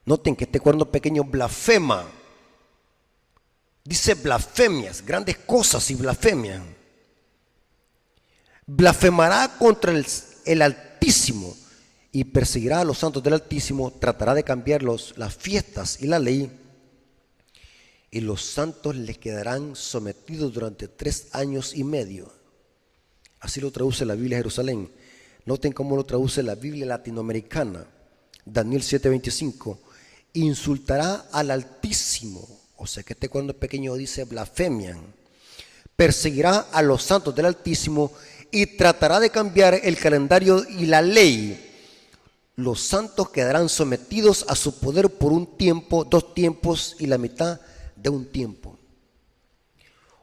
Noten que este cuerno pequeño blasfema. Dice blasfemias, grandes cosas y blasfemias. Blasfemará contra el Altísimo y perseguirá a los santos del Altísimo. Tratará de cambiar las fiestas y la ley. Y los santos les quedarán sometidos durante 3 años y medio. Así lo traduce la Biblia de Jerusalén. Noten cómo lo traduce la Biblia latinoamericana. Daniel 7:25. Insultará al Altísimo. O sea que este cuerno pequeño dice blasfemian. Perseguirá a los santos del Altísimo y tratará de cambiar el calendario y la ley. Los santos quedarán sometidos a su poder por un tiempo, 2 tiempos y la mitad de un tiempo.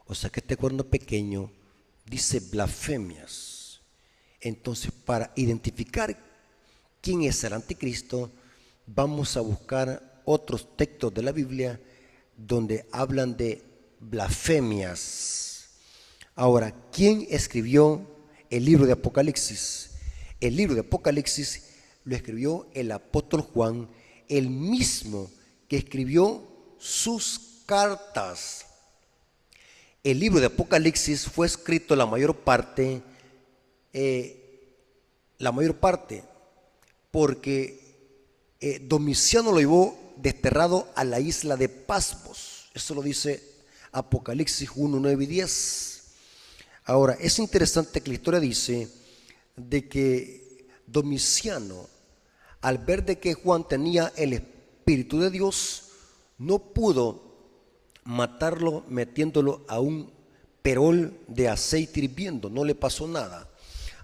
O sea que este cuerno pequeño dice blasfemias. Entonces, para identificar quién es el anticristo, vamos a buscar otros textos de la Biblia donde hablan de blasfemias. Ahora, ¿quién escribió el libro de Apocalipsis? El libro de Apocalipsis lo escribió el apóstol Juan, el mismo que escribió sus cartas. El libro de Apocalipsis fue escrito la mayor parte porque Domiciano lo llevó desterrado a la isla de Pasmos. Eso lo dice Apocalipsis 1, 9 y 10. Ahora, es interesante que la historia dice de que Domiciano, al ver de que Juan tenía el Espíritu de Dios, no pudo matarlo metiéndolo a un perol de aceite hirviendo. No le pasó nada.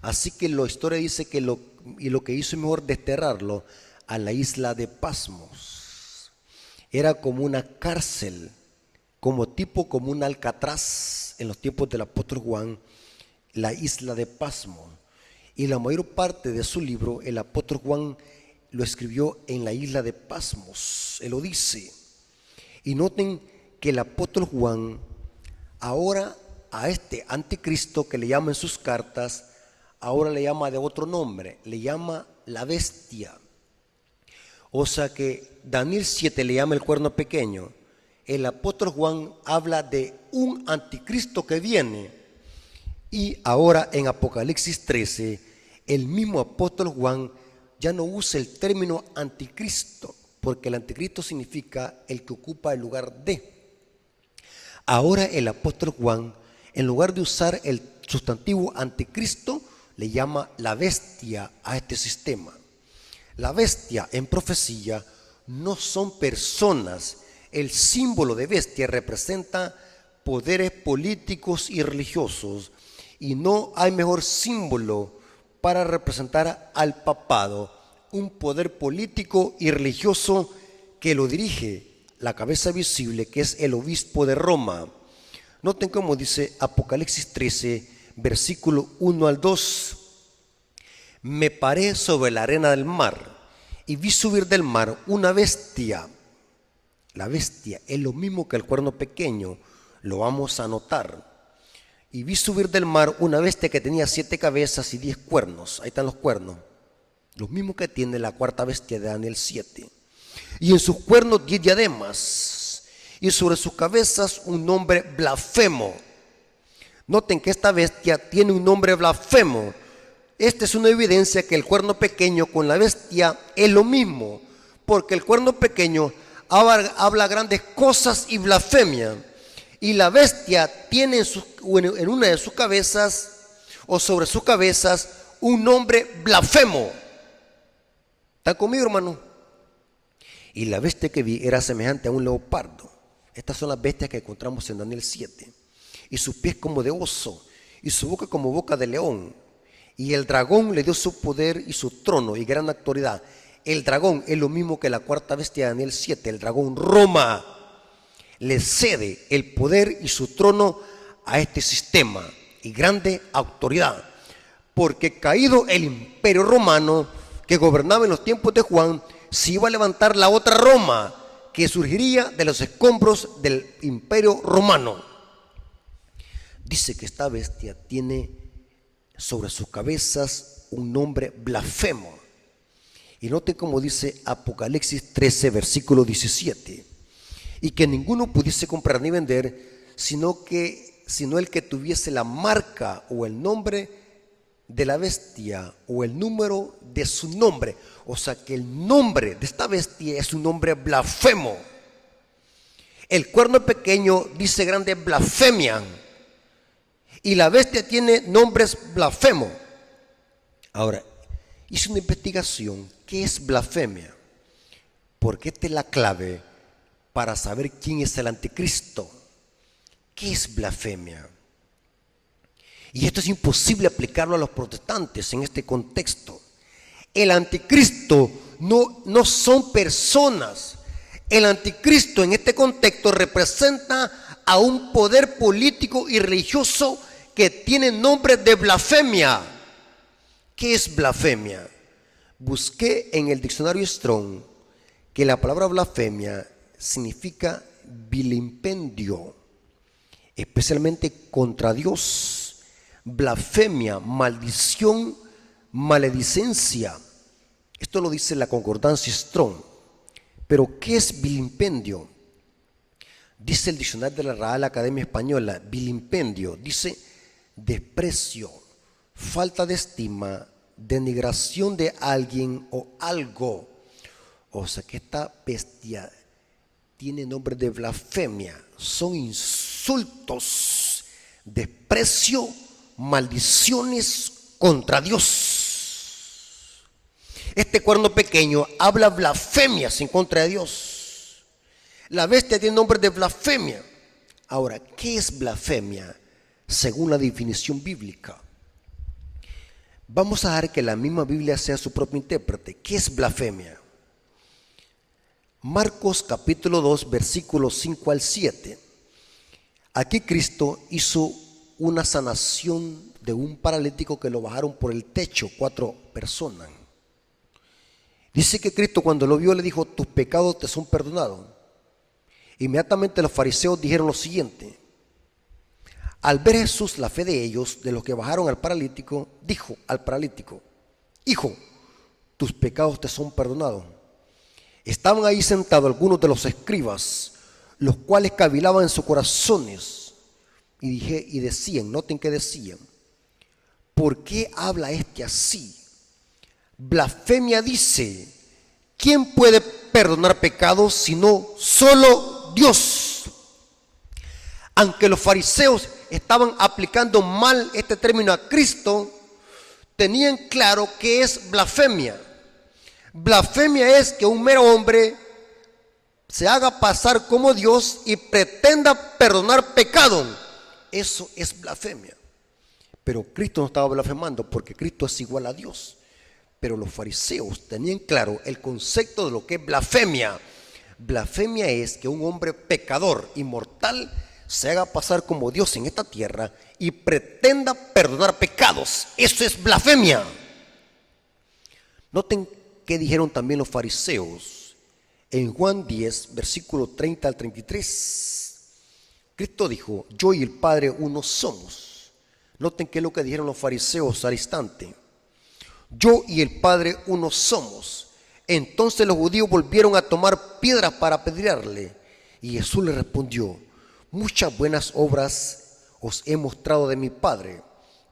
Así que la historia dice que lo que hizo es mejor desterrarlo a la isla de Pasmos. Era como una cárcel, como un Alcatraz en los tiempos del apóstol Juan, la isla de Pasmos. Y la mayor parte de su libro, el apóstol Juan lo escribió en la isla de Pasmos. Él lo dice. Y noten que el apóstol Juan ahora a este anticristo que le llama en sus cartas, ahora le llama de otro nombre, le llama la bestia. O sea que Daniel 7 le llama el cuerno pequeño. El apóstol Juan habla de un anticristo que viene. Y ahora en Apocalipsis 13, el mismo apóstol Juan ya no usa el término anticristo, porque el anticristo significa el que ocupa el lugar de. Ahora el apóstol Juan, en lugar de usar el sustantivo anticristo, le llama la bestia a este sistema. La bestia en profecía no son personas. El símbolo de bestia representa poderes políticos y religiosos, y no hay mejor símbolo para representar al papado, un poder político y religioso que lo dirige la cabeza visible, que es el obispo de Roma. Noten cómo dice Apocalipsis 13, versículo 1 al 2. Me paré sobre la arena del mar y vi subir del mar una bestia. La bestia es lo mismo que el cuerno pequeño, lo vamos a notar. Y vi subir del mar una bestia que tenía 7 cabezas y 10 cuernos. Ahí están los cuernos, los mismos que tiene la cuarta bestia de Daniel 7. Y en sus cuernos 10 diademas, y sobre sus cabezas un nombre blasfemo. Noten que esta bestia tiene un nombre blasfemo. Esta es una evidencia que el cuerno pequeño con la bestia es lo mismo, porque el cuerno pequeño habla grandes cosas y blasfemia, y la bestia tiene en una de sus cabezas o sobre sus cabezas un nombre blasfemo. ¿Está conmigo, hermano? Y la bestia que vi era semejante a un leopardo. Estas son las bestias que encontramos en Daniel 7. Y sus pies como de oso, y su boca como boca de león. Y el dragón le dio su poder y su trono y gran autoridad. El dragón es lo mismo que la cuarta bestia de Daniel 7. El dragón Roma le cede el poder y su trono a este sistema y grande autoridad. Porque caído el imperio romano que gobernaba en los tiempos de Juan, se iba a levantar la otra Roma que surgiría de los escombros del imperio romano. Dice que esta bestia tiene sobre sus cabezas un nombre blasfemo. Y noten cómo dice Apocalipsis 13, versículo 17. Y que ninguno pudiese comprar ni vender, sino el que tuviese la marca o el nombre de la bestia o el número de su nombre. O sea que el nombre de esta bestia es un nombre blasfemo. El cuerno pequeño dice grande blasfemia. Y la bestia tiene nombres blasfemos. Ahora, hice una investigación. ¿Qué es blasfemia? Porque esta es la clave para saber quién es el anticristo. ¿Qué es blasfemia? Y esto es imposible aplicarlo a los protestantes en este contexto. El anticristo no son personas. El anticristo en este contexto representa a un poder político y religioso que tiene nombre de blasfemia. ¿Qué es blasfemia? Busqué en el diccionario Strong que la palabra blasfemia significa vilipendio, especialmente contra Dios, blasfemia, maldición, maledicencia. Esto lo dice la concordancia Strong. Pero ¿qué es vilipendio? Dice el diccionario de la Real Academia Española, vilipendio, dice desprecio, falta de estima, denigración de alguien o algo. O sea que esta bestia tiene nombre de blasfemia. Son insultos, desprecio, maldiciones contra Dios. Este cuerno pequeño habla blasfemias en contra de Dios. La bestia tiene nombre de blasfemia. Ahora, ¿qué es blasfemia según la definición bíblica? Vamos a dejar que la misma Biblia sea su propio intérprete. ¿Qué es blasfemia? Marcos capítulo 2, versículos 5 al 7. Aquí Cristo hizo una sanación de un paralítico que lo bajaron por el techo, 4 personas. Dice que Cristo cuando lo vio le dijo, tus pecados te son perdonados. Inmediatamente los fariseos dijeron lo siguiente. Al ver Jesús la fe de ellos, de los que bajaron al paralítico, dijo al paralítico, hijo, tus pecados te son perdonados. Estaban ahí sentados algunos de los escribas, los cuales cavilaban en sus corazones y decían, noten que decían, ¿por qué habla este así? Blasfemia dice, ¿quién puede perdonar pecados sino solo Dios? Aunque los fariseos estaban aplicando mal este término a Cristo, tenían claro que es blasfemia. Blasfemia es que un mero hombre se haga pasar como Dios y pretenda perdonar pecado. Eso es blasfemia. Pero Cristo no estaba blasfemando porque Cristo es igual a Dios. Pero los fariseos tenían claro el concepto de lo que es blasfemia. Blasfemia es que un hombre pecador, inmortal, se haga pasar como Dios en esta tierra y pretenda perdonar pecados. Eso es blasfemia. Noten qué dijeron también los fariseos en Juan 10, versículo 30 al 33. Cristo dijo, yo y el Padre uno somos. Noten qué es lo que dijeron los fariseos al instante. Yo y el Padre uno somos. Entonces los judíos volvieron a tomar piedras para apedrearle. Y Jesús le respondió, muchas buenas obras os he mostrado de mi Padre.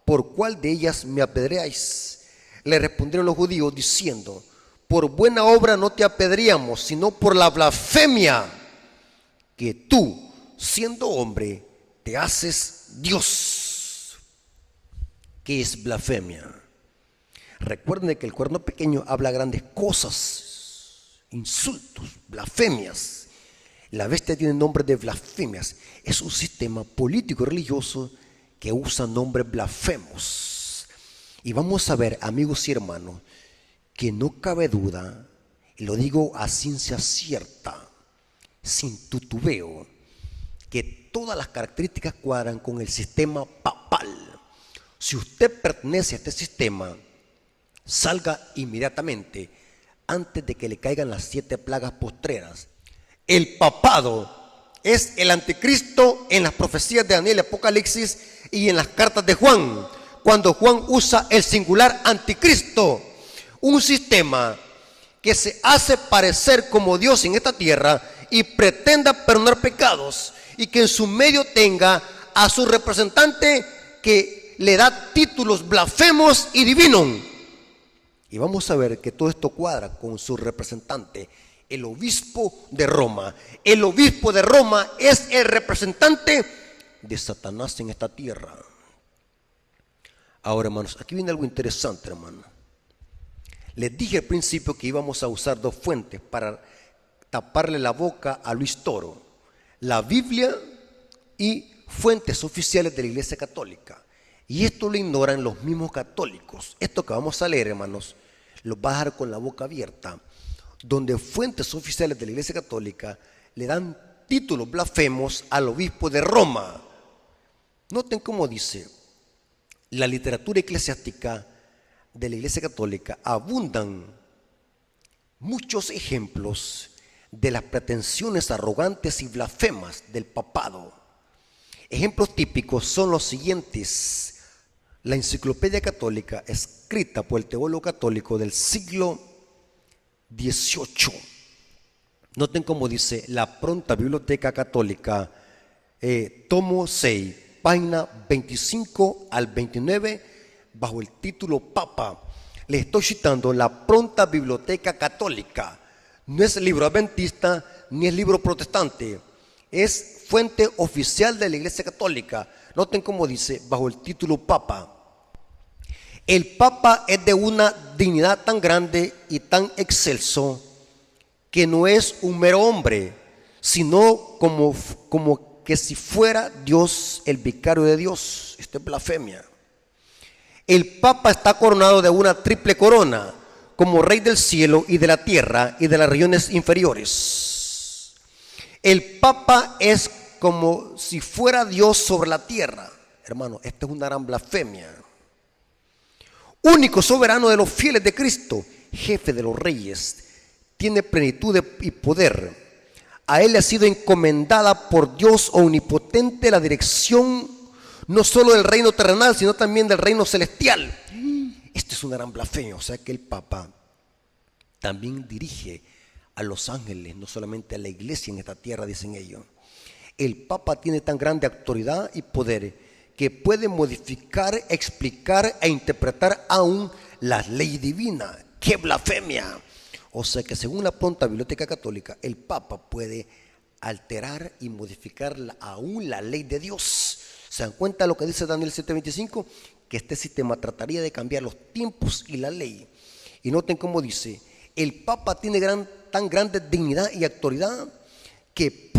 ¿por cuál de ellas me apedreáis? Le respondieron los judíos diciendo: por buena obra no te apedreamos, sino por la blasfemia, que tú, siendo hombre, te haces Dios. ¿Qué es blasfemia? Recuerden que el cuerno pequeño habla grandes cosas, insultos, blasfemias. La bestia tiene nombre de blasfemias. Es un sistema político y religioso que usa nombres blasfemos. Y vamos a ver, amigos y hermanos, que no cabe duda, y lo digo a ciencia cierta, sin tutubeo, que todas las características cuadran con el sistema papal. Si usted pertenece a este sistema, salga inmediatamente antes de que le caigan las 7 plagas postreras. El papado es el anticristo en las profecías de Daniel y Apocalipsis y en las cartas de Juan, cuando Juan usa el singular anticristo, un sistema que se hace parecer como Dios en esta tierra y pretenda perdonar pecados, y que en su medio tenga a su representante que le da títulos blasfemos y divinos. Y vamos a ver que todo esto cuadra con su representante, el obispo de Roma. El obispo de Roma es el representante de Satanás en esta tierra. Ahora, hermanos, aquí viene algo interesante, hermano. Les dije al principio que íbamos a usar 2 fuentes para taparle la boca a Luis Toro: la Biblia y fuentes oficiales de la Iglesia Católica. Y esto lo ignoran los mismos católicos. Esto que vamos a leer, hermanos, los va a dejar con la boca abierta, donde fuentes oficiales de la Iglesia Católica le dan títulos blasfemos al obispo de Roma. Noten cómo dice: la literatura eclesiástica de la Iglesia Católica abundan muchos ejemplos de las pretensiones arrogantes y blasfemas del papado. Ejemplos típicos son los siguientes: la Enciclopedia Católica, escrita por el teólogo católico del siglo XVIII. Noten cómo dice la Pronta Biblioteca Católica, tomo 6, página 25 al 29, bajo el título Papa. Les estoy citando la Pronta Biblioteca Católica. No es libro adventista ni es libro protestante, es fuente oficial de la Iglesia Católica. Noten cómo dice bajo el título Papa: el Papa es de una dignidad tan grande y tan excelso que no es un mero hombre, sino como que si fuera Dios, el vicario de Dios. Esto es blasfemia. El Papa está coronado de una triple corona, como Rey del cielo y de la tierra y de las regiones inferiores. El Papa es como si fuera Dios sobre la tierra. Hermano, esta es una gran blasfemia. Único soberano de los fieles de Cristo, jefe de los reyes, tiene plenitud y poder. A él le ha sido encomendada por Dios omnipotente la dirección no solo del reino terrenal, sino también del reino celestial. Esto es una gran blasfemia. O sea que el Papa también dirige a los ángeles, no solamente a la iglesia en esta tierra, dicen ellos. El Papa tiene tan grande autoridad y poder que puede modificar, explicar e interpretar aún las leyes divinas. ¡Qué blasfemia! O sea que según la Pronta Biblioteca Católica, el Papa puede alterar y modificar aún la ley de Dios. ¿Se dan cuenta de lo que dice Daniel 7:25? Que este sistema trataría de cambiar los tiempos y la ley. Y noten cómo dice: el Papa tiene tan grande dignidad y autoridad que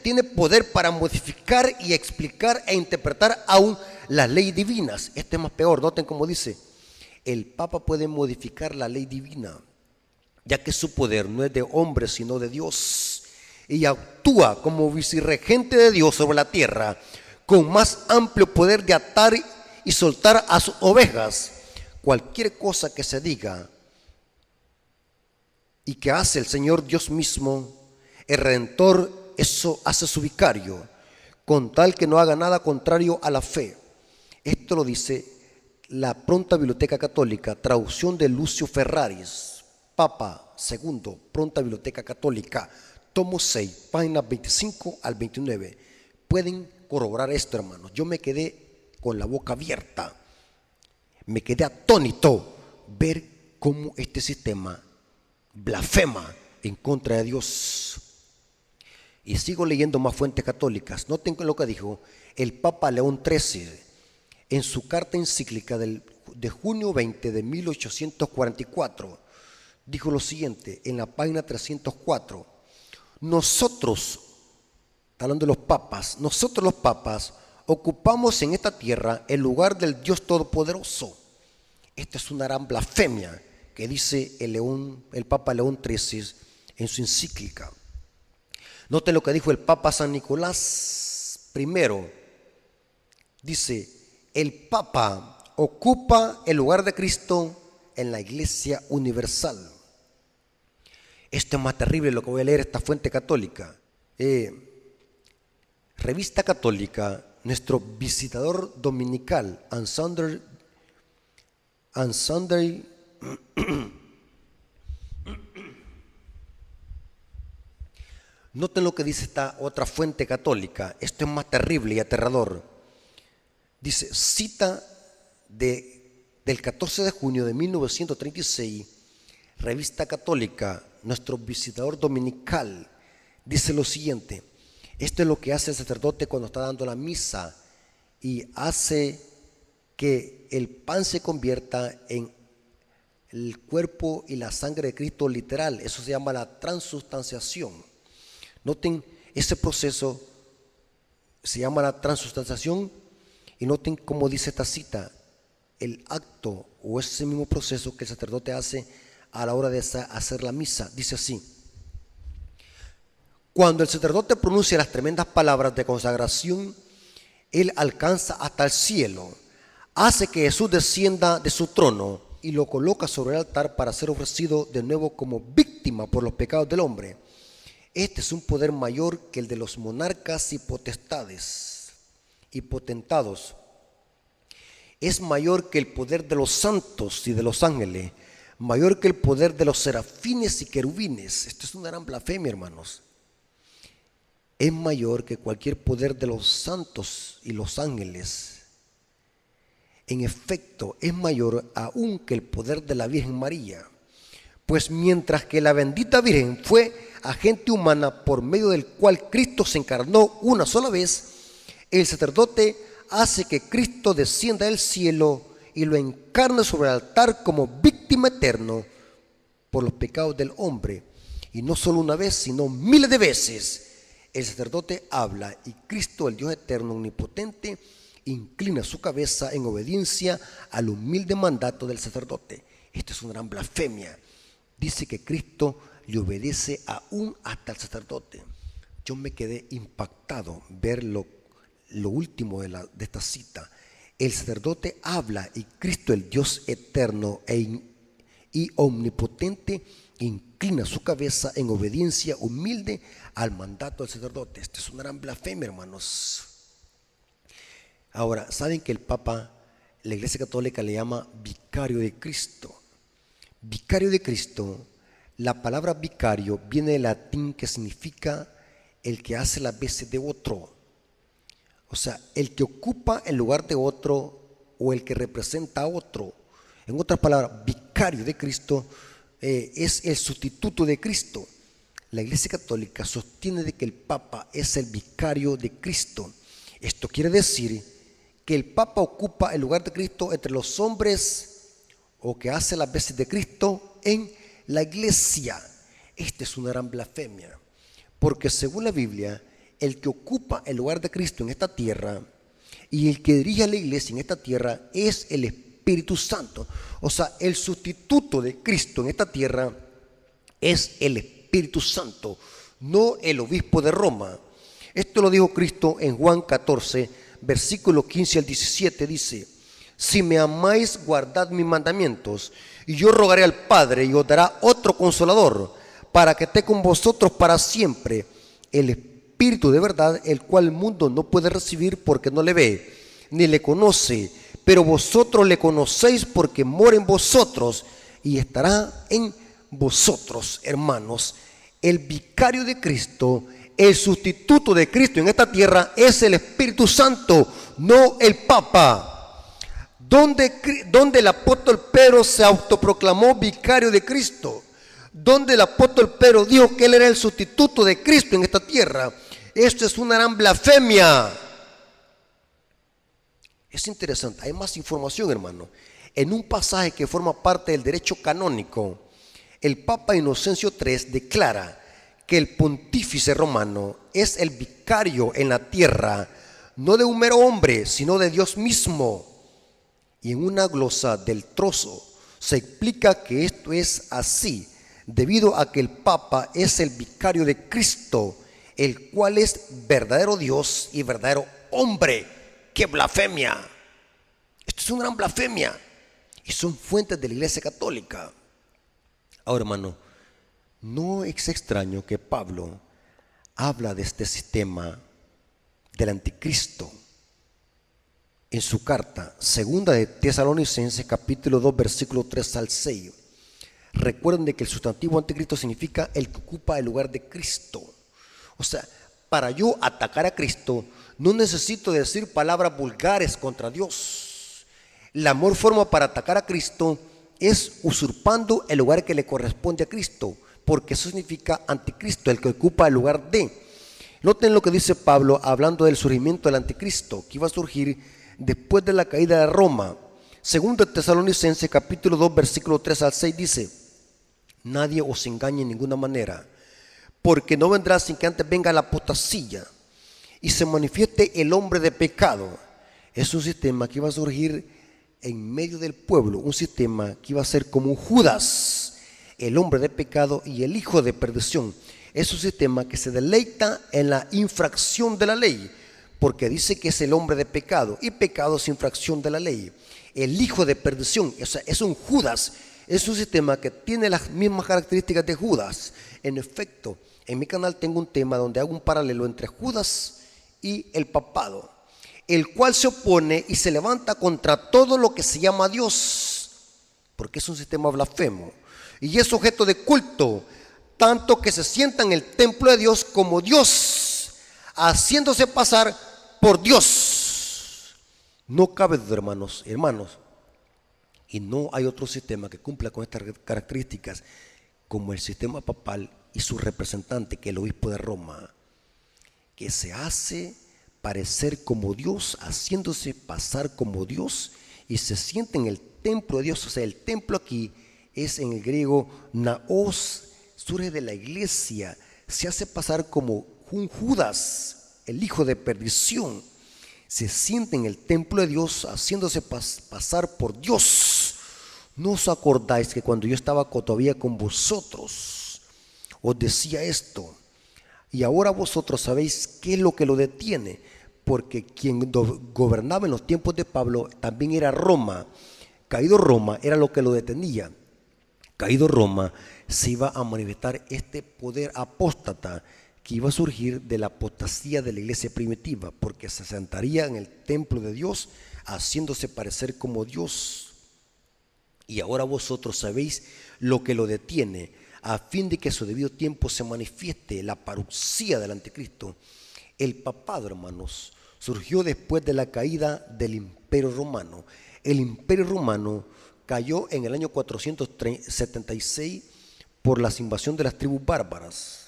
tiene poder para modificar y explicar e interpretar aún las leyes divinas. Este es más peor. Noten cómo dice: el Papa puede modificar la ley divina, ya que su poder no es de hombre sino de Dios, y actúa como vicerregente de Dios sobre la tierra, con más amplio poder de atar y soltar a sus ovejas. Cualquier cosa que se diga y que hace el Señor Dios mismo, el Redentor, eso hace su vicario, con tal que no haga nada contrario a la fe. Esto lo dice la Pronta Biblioteca Católica, traducción de Lucio Ferraris, Papa II, Pronta Biblioteca Católica, tomo 6, páginas 25 al 29. Pueden corroborar esto, hermanos. Yo me quedé con la boca abierta me quedé atónito ver cómo este sistema blasfema en contra de Dios. Y sigo leyendo más fuentes católicas. Noten lo que dijo el Papa León XIII en su carta encíclica de junio 20 de 1844. Dijo lo siguiente en la página 304. Nosotros, hablando de los papas, nosotros los papas ocupamos en esta tierra el lugar del Dios Todopoderoso. Esta es una gran blasfemia que dice el Papa León XIII en su encíclica. Noten lo que dijo el Papa San Nicolás I. Dice, el Papa ocupa el lugar de Cristo en la Iglesia Universal. Esto es más terrible lo que voy a leer, esta fuente católica. Revista Católica, nuestro visitador dominical, and Sunday Noten lo que dice esta otra fuente católica. Esto es más terrible y aterrador. Dice, cita del 14 de junio de 1936, Revista Católica, nuestro visitador dominical, dice lo siguiente. Esto es lo que hace el sacerdote cuando está dando la misa y hace que el pan se convierta en el cuerpo y la sangre de Cristo literal. Eso se llama la transustanciación. Noten ese proceso, se llama la transustanciación, y noten cómo dice esta cita, el acto o ese mismo proceso que el sacerdote hace a la hora de hacer la misa. Dice así: cuando el sacerdote pronuncia las tremendas palabras de consagración, él alcanza hasta el cielo, hace que Jesús descienda de su trono y lo coloca sobre el altar para ser ofrecido de nuevo como víctima por los pecados del hombre. Este es un poder mayor que el de los monarcas y potestades y potentados. Es mayor que el poder de los santos y de los ángeles, mayor que el poder de los serafines y querubines. Esto es una gran blasfemia, hermanos. Es mayor que cualquier poder de los santos y los ángeles. En efecto, es mayor aún que el poder de la Virgen María. Pues mientras que la bendita Virgen fue agente humana por medio del cual Cristo se encarnó una sola vez, el sacerdote hace que Cristo descienda del cielo y lo encarne sobre el altar como víctima eterna por los pecados del hombre. Y no solo una vez, sino miles de veces. El sacerdote habla y Cristo, el Dios eterno, omnipotente, inclina su cabeza en obediencia al humilde mandato del sacerdote. Esto es una gran blasfemia. Dice que Cristo le obedece aún hasta el sacerdote. Yo me quedé impactado ver lo último de esta cita. El sacerdote habla y Cristo, el Dios eterno y omnipotente, inclina su cabeza en obediencia humilde al mandato del sacerdote. Esto es una gran blasfemia, hermanos. Ahora, ¿saben que el Papa, la Iglesia Católica le llama vicario de Cristo? Vicario de Cristo, la palabra vicario viene del latín que significa el que hace las veces de otro. O sea, el que ocupa el lugar de otro o el que representa a otro. En otras palabras, vicario de Cristo es el sustituto de Cristo. La Iglesia Católica sostiene de que el Papa es el vicario de Cristo. Esto quiere decir que el Papa ocupa el lugar de Cristo entre los hombres, o que hace las veces de Cristo en la iglesia. Esta es una gran blasfemia, porque según la Biblia, el que ocupa el lugar de Cristo en esta tierra y el que dirige a la iglesia en esta tierra es el Espíritu Santo. O sea, el sustituto de Cristo en esta tierra es el Espíritu Santo, no el obispo de Roma. Esto lo dijo Cristo en Juan 14, versículo 15 al 17, dice: si me amáis, guardad mis mandamientos, y yo rogaré al Padre y os dará otro consolador, para que esté con vosotros para siempre, el Espíritu de verdad, el cual el mundo no puede recibir porque no le ve, ni le conoce, pero vosotros le conocéis porque mora en vosotros y estará en vosotros, hermanos. El vicario de Cristo, el sustituto de Cristo en esta tierra es el Espíritu Santo, no el Papa. donde el apóstol Pedro se autoproclamó vicario de Cristo, donde el apóstol Pedro dijo que él era el sustituto de Cristo en esta tierra. Esto es una gran blasfemia. Es interesante, hay más información, hermano. En un pasaje que forma parte del derecho canónico, el Papa Inocencio III declara que el pontífice romano es el vicario en la tierra, no de un mero hombre, sino de Dios mismo. Y en una glosa del trozo se explica que esto es así, debido a que el Papa es el vicario de Cristo, el cual es verdadero Dios y verdadero hombre. ¡Qué blasfemia! Esto es una gran blasfemia. Y son fuentes de la Iglesia Católica. Ahora, hermano, no es extraño que Pablo habla de este sistema del anticristo en su carta, segunda de Tesalonicenses, capítulo 2, versículo 3 al 6. Recuerden de que el sustantivo anticristo significa el que ocupa el lugar de Cristo. O sea, para yo atacar a Cristo, no necesito decir palabras vulgares contra Dios. La mejor forma para atacar a Cristo es usurpando el lugar que le corresponde a Cristo, porque eso significa anticristo, el que ocupa el lugar de. Noten lo que dice Pablo hablando del surgimiento del anticristo, que iba a surgir después de la caída de Roma. Segundo de Tesalonicenses, capítulo 2, versículo 3 al 6 dice: nadie os engañe en ninguna manera, porque no vendrá sin que antes venga la apostasía y se manifieste el hombre de pecado. Es un sistema que iba a surgir en medio del pueblo, un sistema que iba a ser como un Judas, el hombre de pecado y el hijo de perdición. Es un sistema que se deleita en la infracción de la ley, porque dice que es el hombre de pecado, y pecado es infracción de la ley. El hijo de perdición, o sea, es un Judas, es un sistema que tiene las mismas características de Judas. En efecto, en mi canal tengo un tema donde hago un paralelo entre Judas y el papado, el cual se opone y se levanta contra todo lo que se llama Dios, porque es un sistema blasfemo y es objeto de culto, tanto que se sienta en el templo de Dios como Dios, haciéndose pasar por Dios. No cabe duda, hermanos, y no hay otro sistema que cumpla con estas características como el sistema papal y su representante, que es el obispo de Roma, que se hace parecer como Dios, haciéndose pasar como Dios, y se siente en el templo de Dios. O sea, el templo aquí es en el griego naos, surge de la iglesia, se hace pasar como un Judas, el hijo de perdición, se siente en el templo de Dios, haciéndose pasar por Dios. ¿No os acordáis que cuando yo estaba todavía con vosotros os decía esto? Y ahora vosotros sabéis qué es lo que lo detiene, porque quien gobernaba en los tiempos de Pablo también era Roma. Caído Roma era lo que lo detenía. Caído Roma se iba a manifestar este poder apóstata que iba a surgir de la apostasía de la iglesia primitiva, porque se sentaría en el templo de Dios haciéndose parecer como Dios. Y ahora vosotros sabéis lo que lo detiene, a fin de que a su debido tiempo se manifieste la parucía del anticristo. El papado, hermanos, surgió después de la caída del Imperio Romano. El Imperio Romano cayó en el año 476 por la invasión de las tribus bárbaras.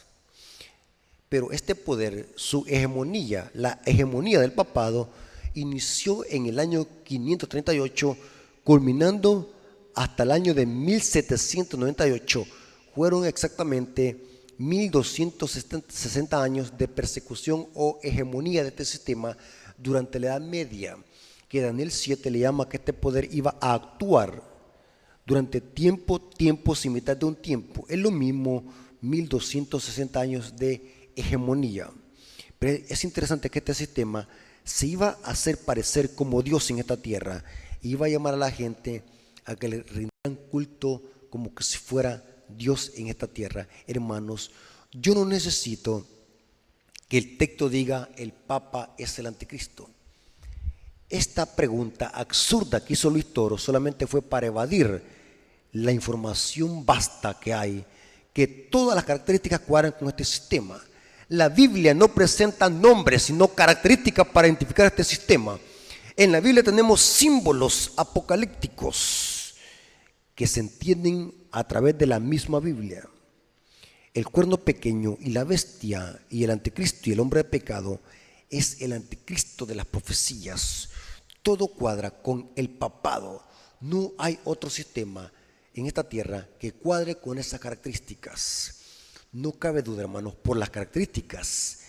Pero este poder, su hegemonía, la hegemonía del papado, inició en el año 538, culminando hasta el año de 1798. Fueron exactamente 1260 años de persecución o hegemonía de este sistema durante la Edad Media, que Daniel 7 le llama que este poder iba a actuar durante tiempos y mitad de un tiempo. Es lo mismo 1260 años de hegemonía. Pero es interesante que este sistema se iba a hacer parecer como Dios en esta tierra, iba a llamar a la gente a que le rindieran culto como que si fuera Dios en esta tierra. Hermanos, yo no necesito que el texto diga el Papa es el anticristo. Esta pregunta absurda que hizo Luis Toro solamente fue para evadir la información vasta que hay, que todas las características cuadran con este sistema. La Biblia no presenta nombres, sino características para identificar este sistema. En la Biblia tenemos símbolos apocalípticos que se entienden a través de la misma Biblia. El cuerno pequeño y la bestia y el anticristo y el hombre de pecado es el anticristo de las profecías. Todo cuadra con el papado. No hay otro sistema en esta tierra que cuadre con esas características. No cabe duda, hermanos, por las características,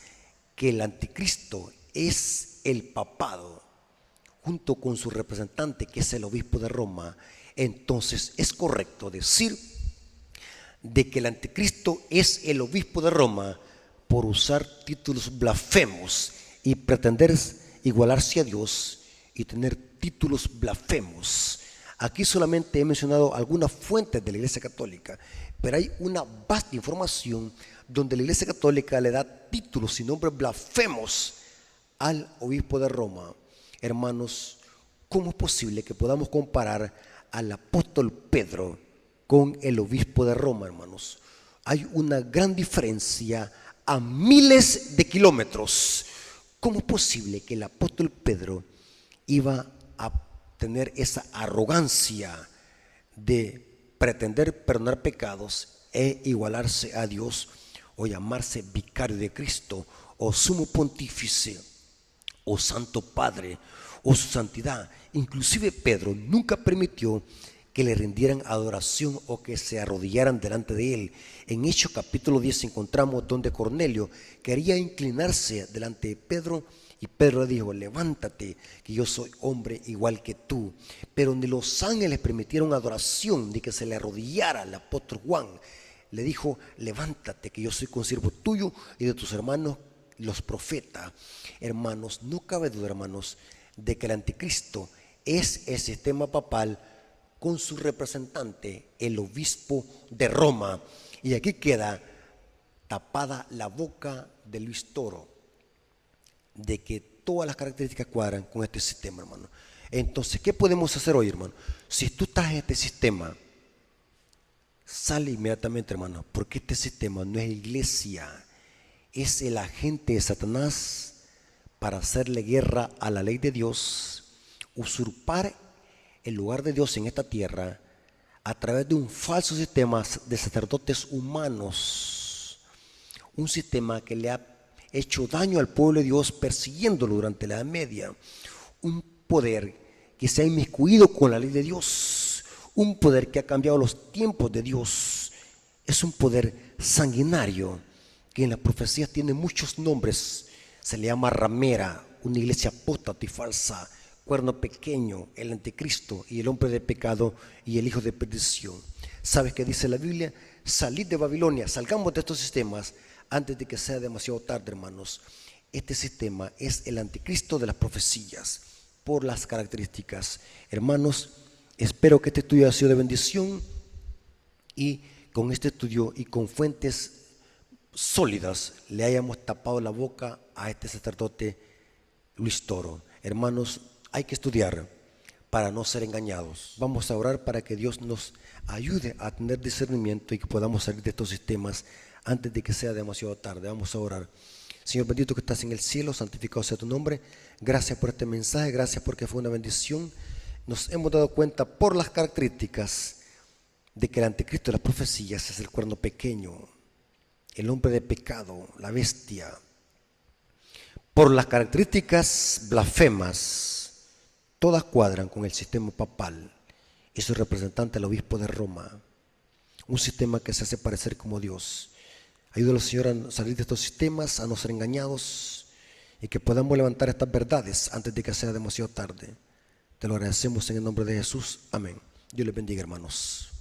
que el anticristo es el papado, junto con su representante, que es el obispo de Roma. Entonces es correcto decir de que el anticristo es el obispo de Roma por usar títulos blasfemos y pretender igualarse a Dios y tener títulos blasfemos. Aquí solamente he mencionado algunas fuentes de la Iglesia Católica, pero hay una vasta información donde la Iglesia Católica le da títulos y nombres blasfemos al obispo de Roma. Hermanos, ¿cómo es posible que podamos comparar al apóstol Pedro con el obispo de Roma, hermanos? Hay una gran diferencia a miles de kilómetros. ¿Cómo es posible que el apóstol Pedro iba a tener esa arrogancia de pretender perdonar pecados e igualarse a Dios, o llamarse vicario de Cristo, o sumo pontífice, o santo padre, o su santidad? Inclusive Pedro nunca permitió que le rindieran adoración o que se arrodillaran delante de él. En Hechos capítulo 10 encontramos donde Cornelio quería inclinarse delante de Pedro, y Pedro le dijo: levántate, que yo soy hombre igual que tú. Pero ni los ángeles permitieron adoración ni que se le arrodillara al apóstol Juan. Le dijo: levántate, que yo soy consiervo tuyo y de tus hermanos los profetas. Hermanos, no cabe duda, hermanos, de que el anticristo es el sistema papal con su representante, el obispo de Roma. Y aquí queda tapada la boca de Luis Toro de que todas las características cuadran con este sistema, hermano. Entonces, ¿qué podemos hacer hoy, hermano? Si tú estás en este sistema, sale inmediatamente, hermano, porque este sistema no es iglesia, es el agente de Satanás para hacerle guerra a la ley de Dios, usurpar el lugar de Dios en esta tierra a través de un falso sistema de sacerdotes humanos, un sistema que le ha hecho daño al pueblo de Dios, persiguiéndolo durante la Edad Media, un poder que se ha inmiscuido con la ley de Dios, un poder que ha cambiado los tiempos de Dios. Es un poder sanguinario que en las profecías tiene muchos nombres. Se le llama ramera, una iglesia apóstata y falsa, cuerno pequeño, el anticristo y el hombre de pecado y el hijo de perdición. ¿Sabes qué dice la Biblia? Salid de Babilonia, salgamos de estos sistemas antes de que sea demasiado tarde, hermanos. Este sistema es el anticristo de las profecías por las características. Hermanos, espero que este estudio haya sido de bendición, y con este estudio y con fuentes sólidas le hayamos tapado la boca a este sacerdote Luis Toro. Hermanos, hay que estudiar para no ser engañados. Vamos a orar para que Dios nos ayude a tener discernimiento y que podamos salir de estos sistemas antes de que sea demasiado tarde. Vamos a orar. Señor bendito que estás en el cielo, santificado sea tu nombre. Gracias por este mensaje, gracias porque fue una bendición. Nos hemos dado cuenta por las características de que el anticristo de las profecías es el cuerno pequeño, el hombre de pecado, la bestia. Por las características blasfemas, todas cuadran con el sistema papal y su representante, el obispo de Roma, un sistema que se hace parecer como Dios. Ayúdalo, Señor, a salir de estos sistemas, a no ser engañados, y que podamos levantar estas verdades antes de que sea demasiado tarde. Te lo agradecemos en el nombre de Jesús. Amén. Dios les bendiga, hermanos.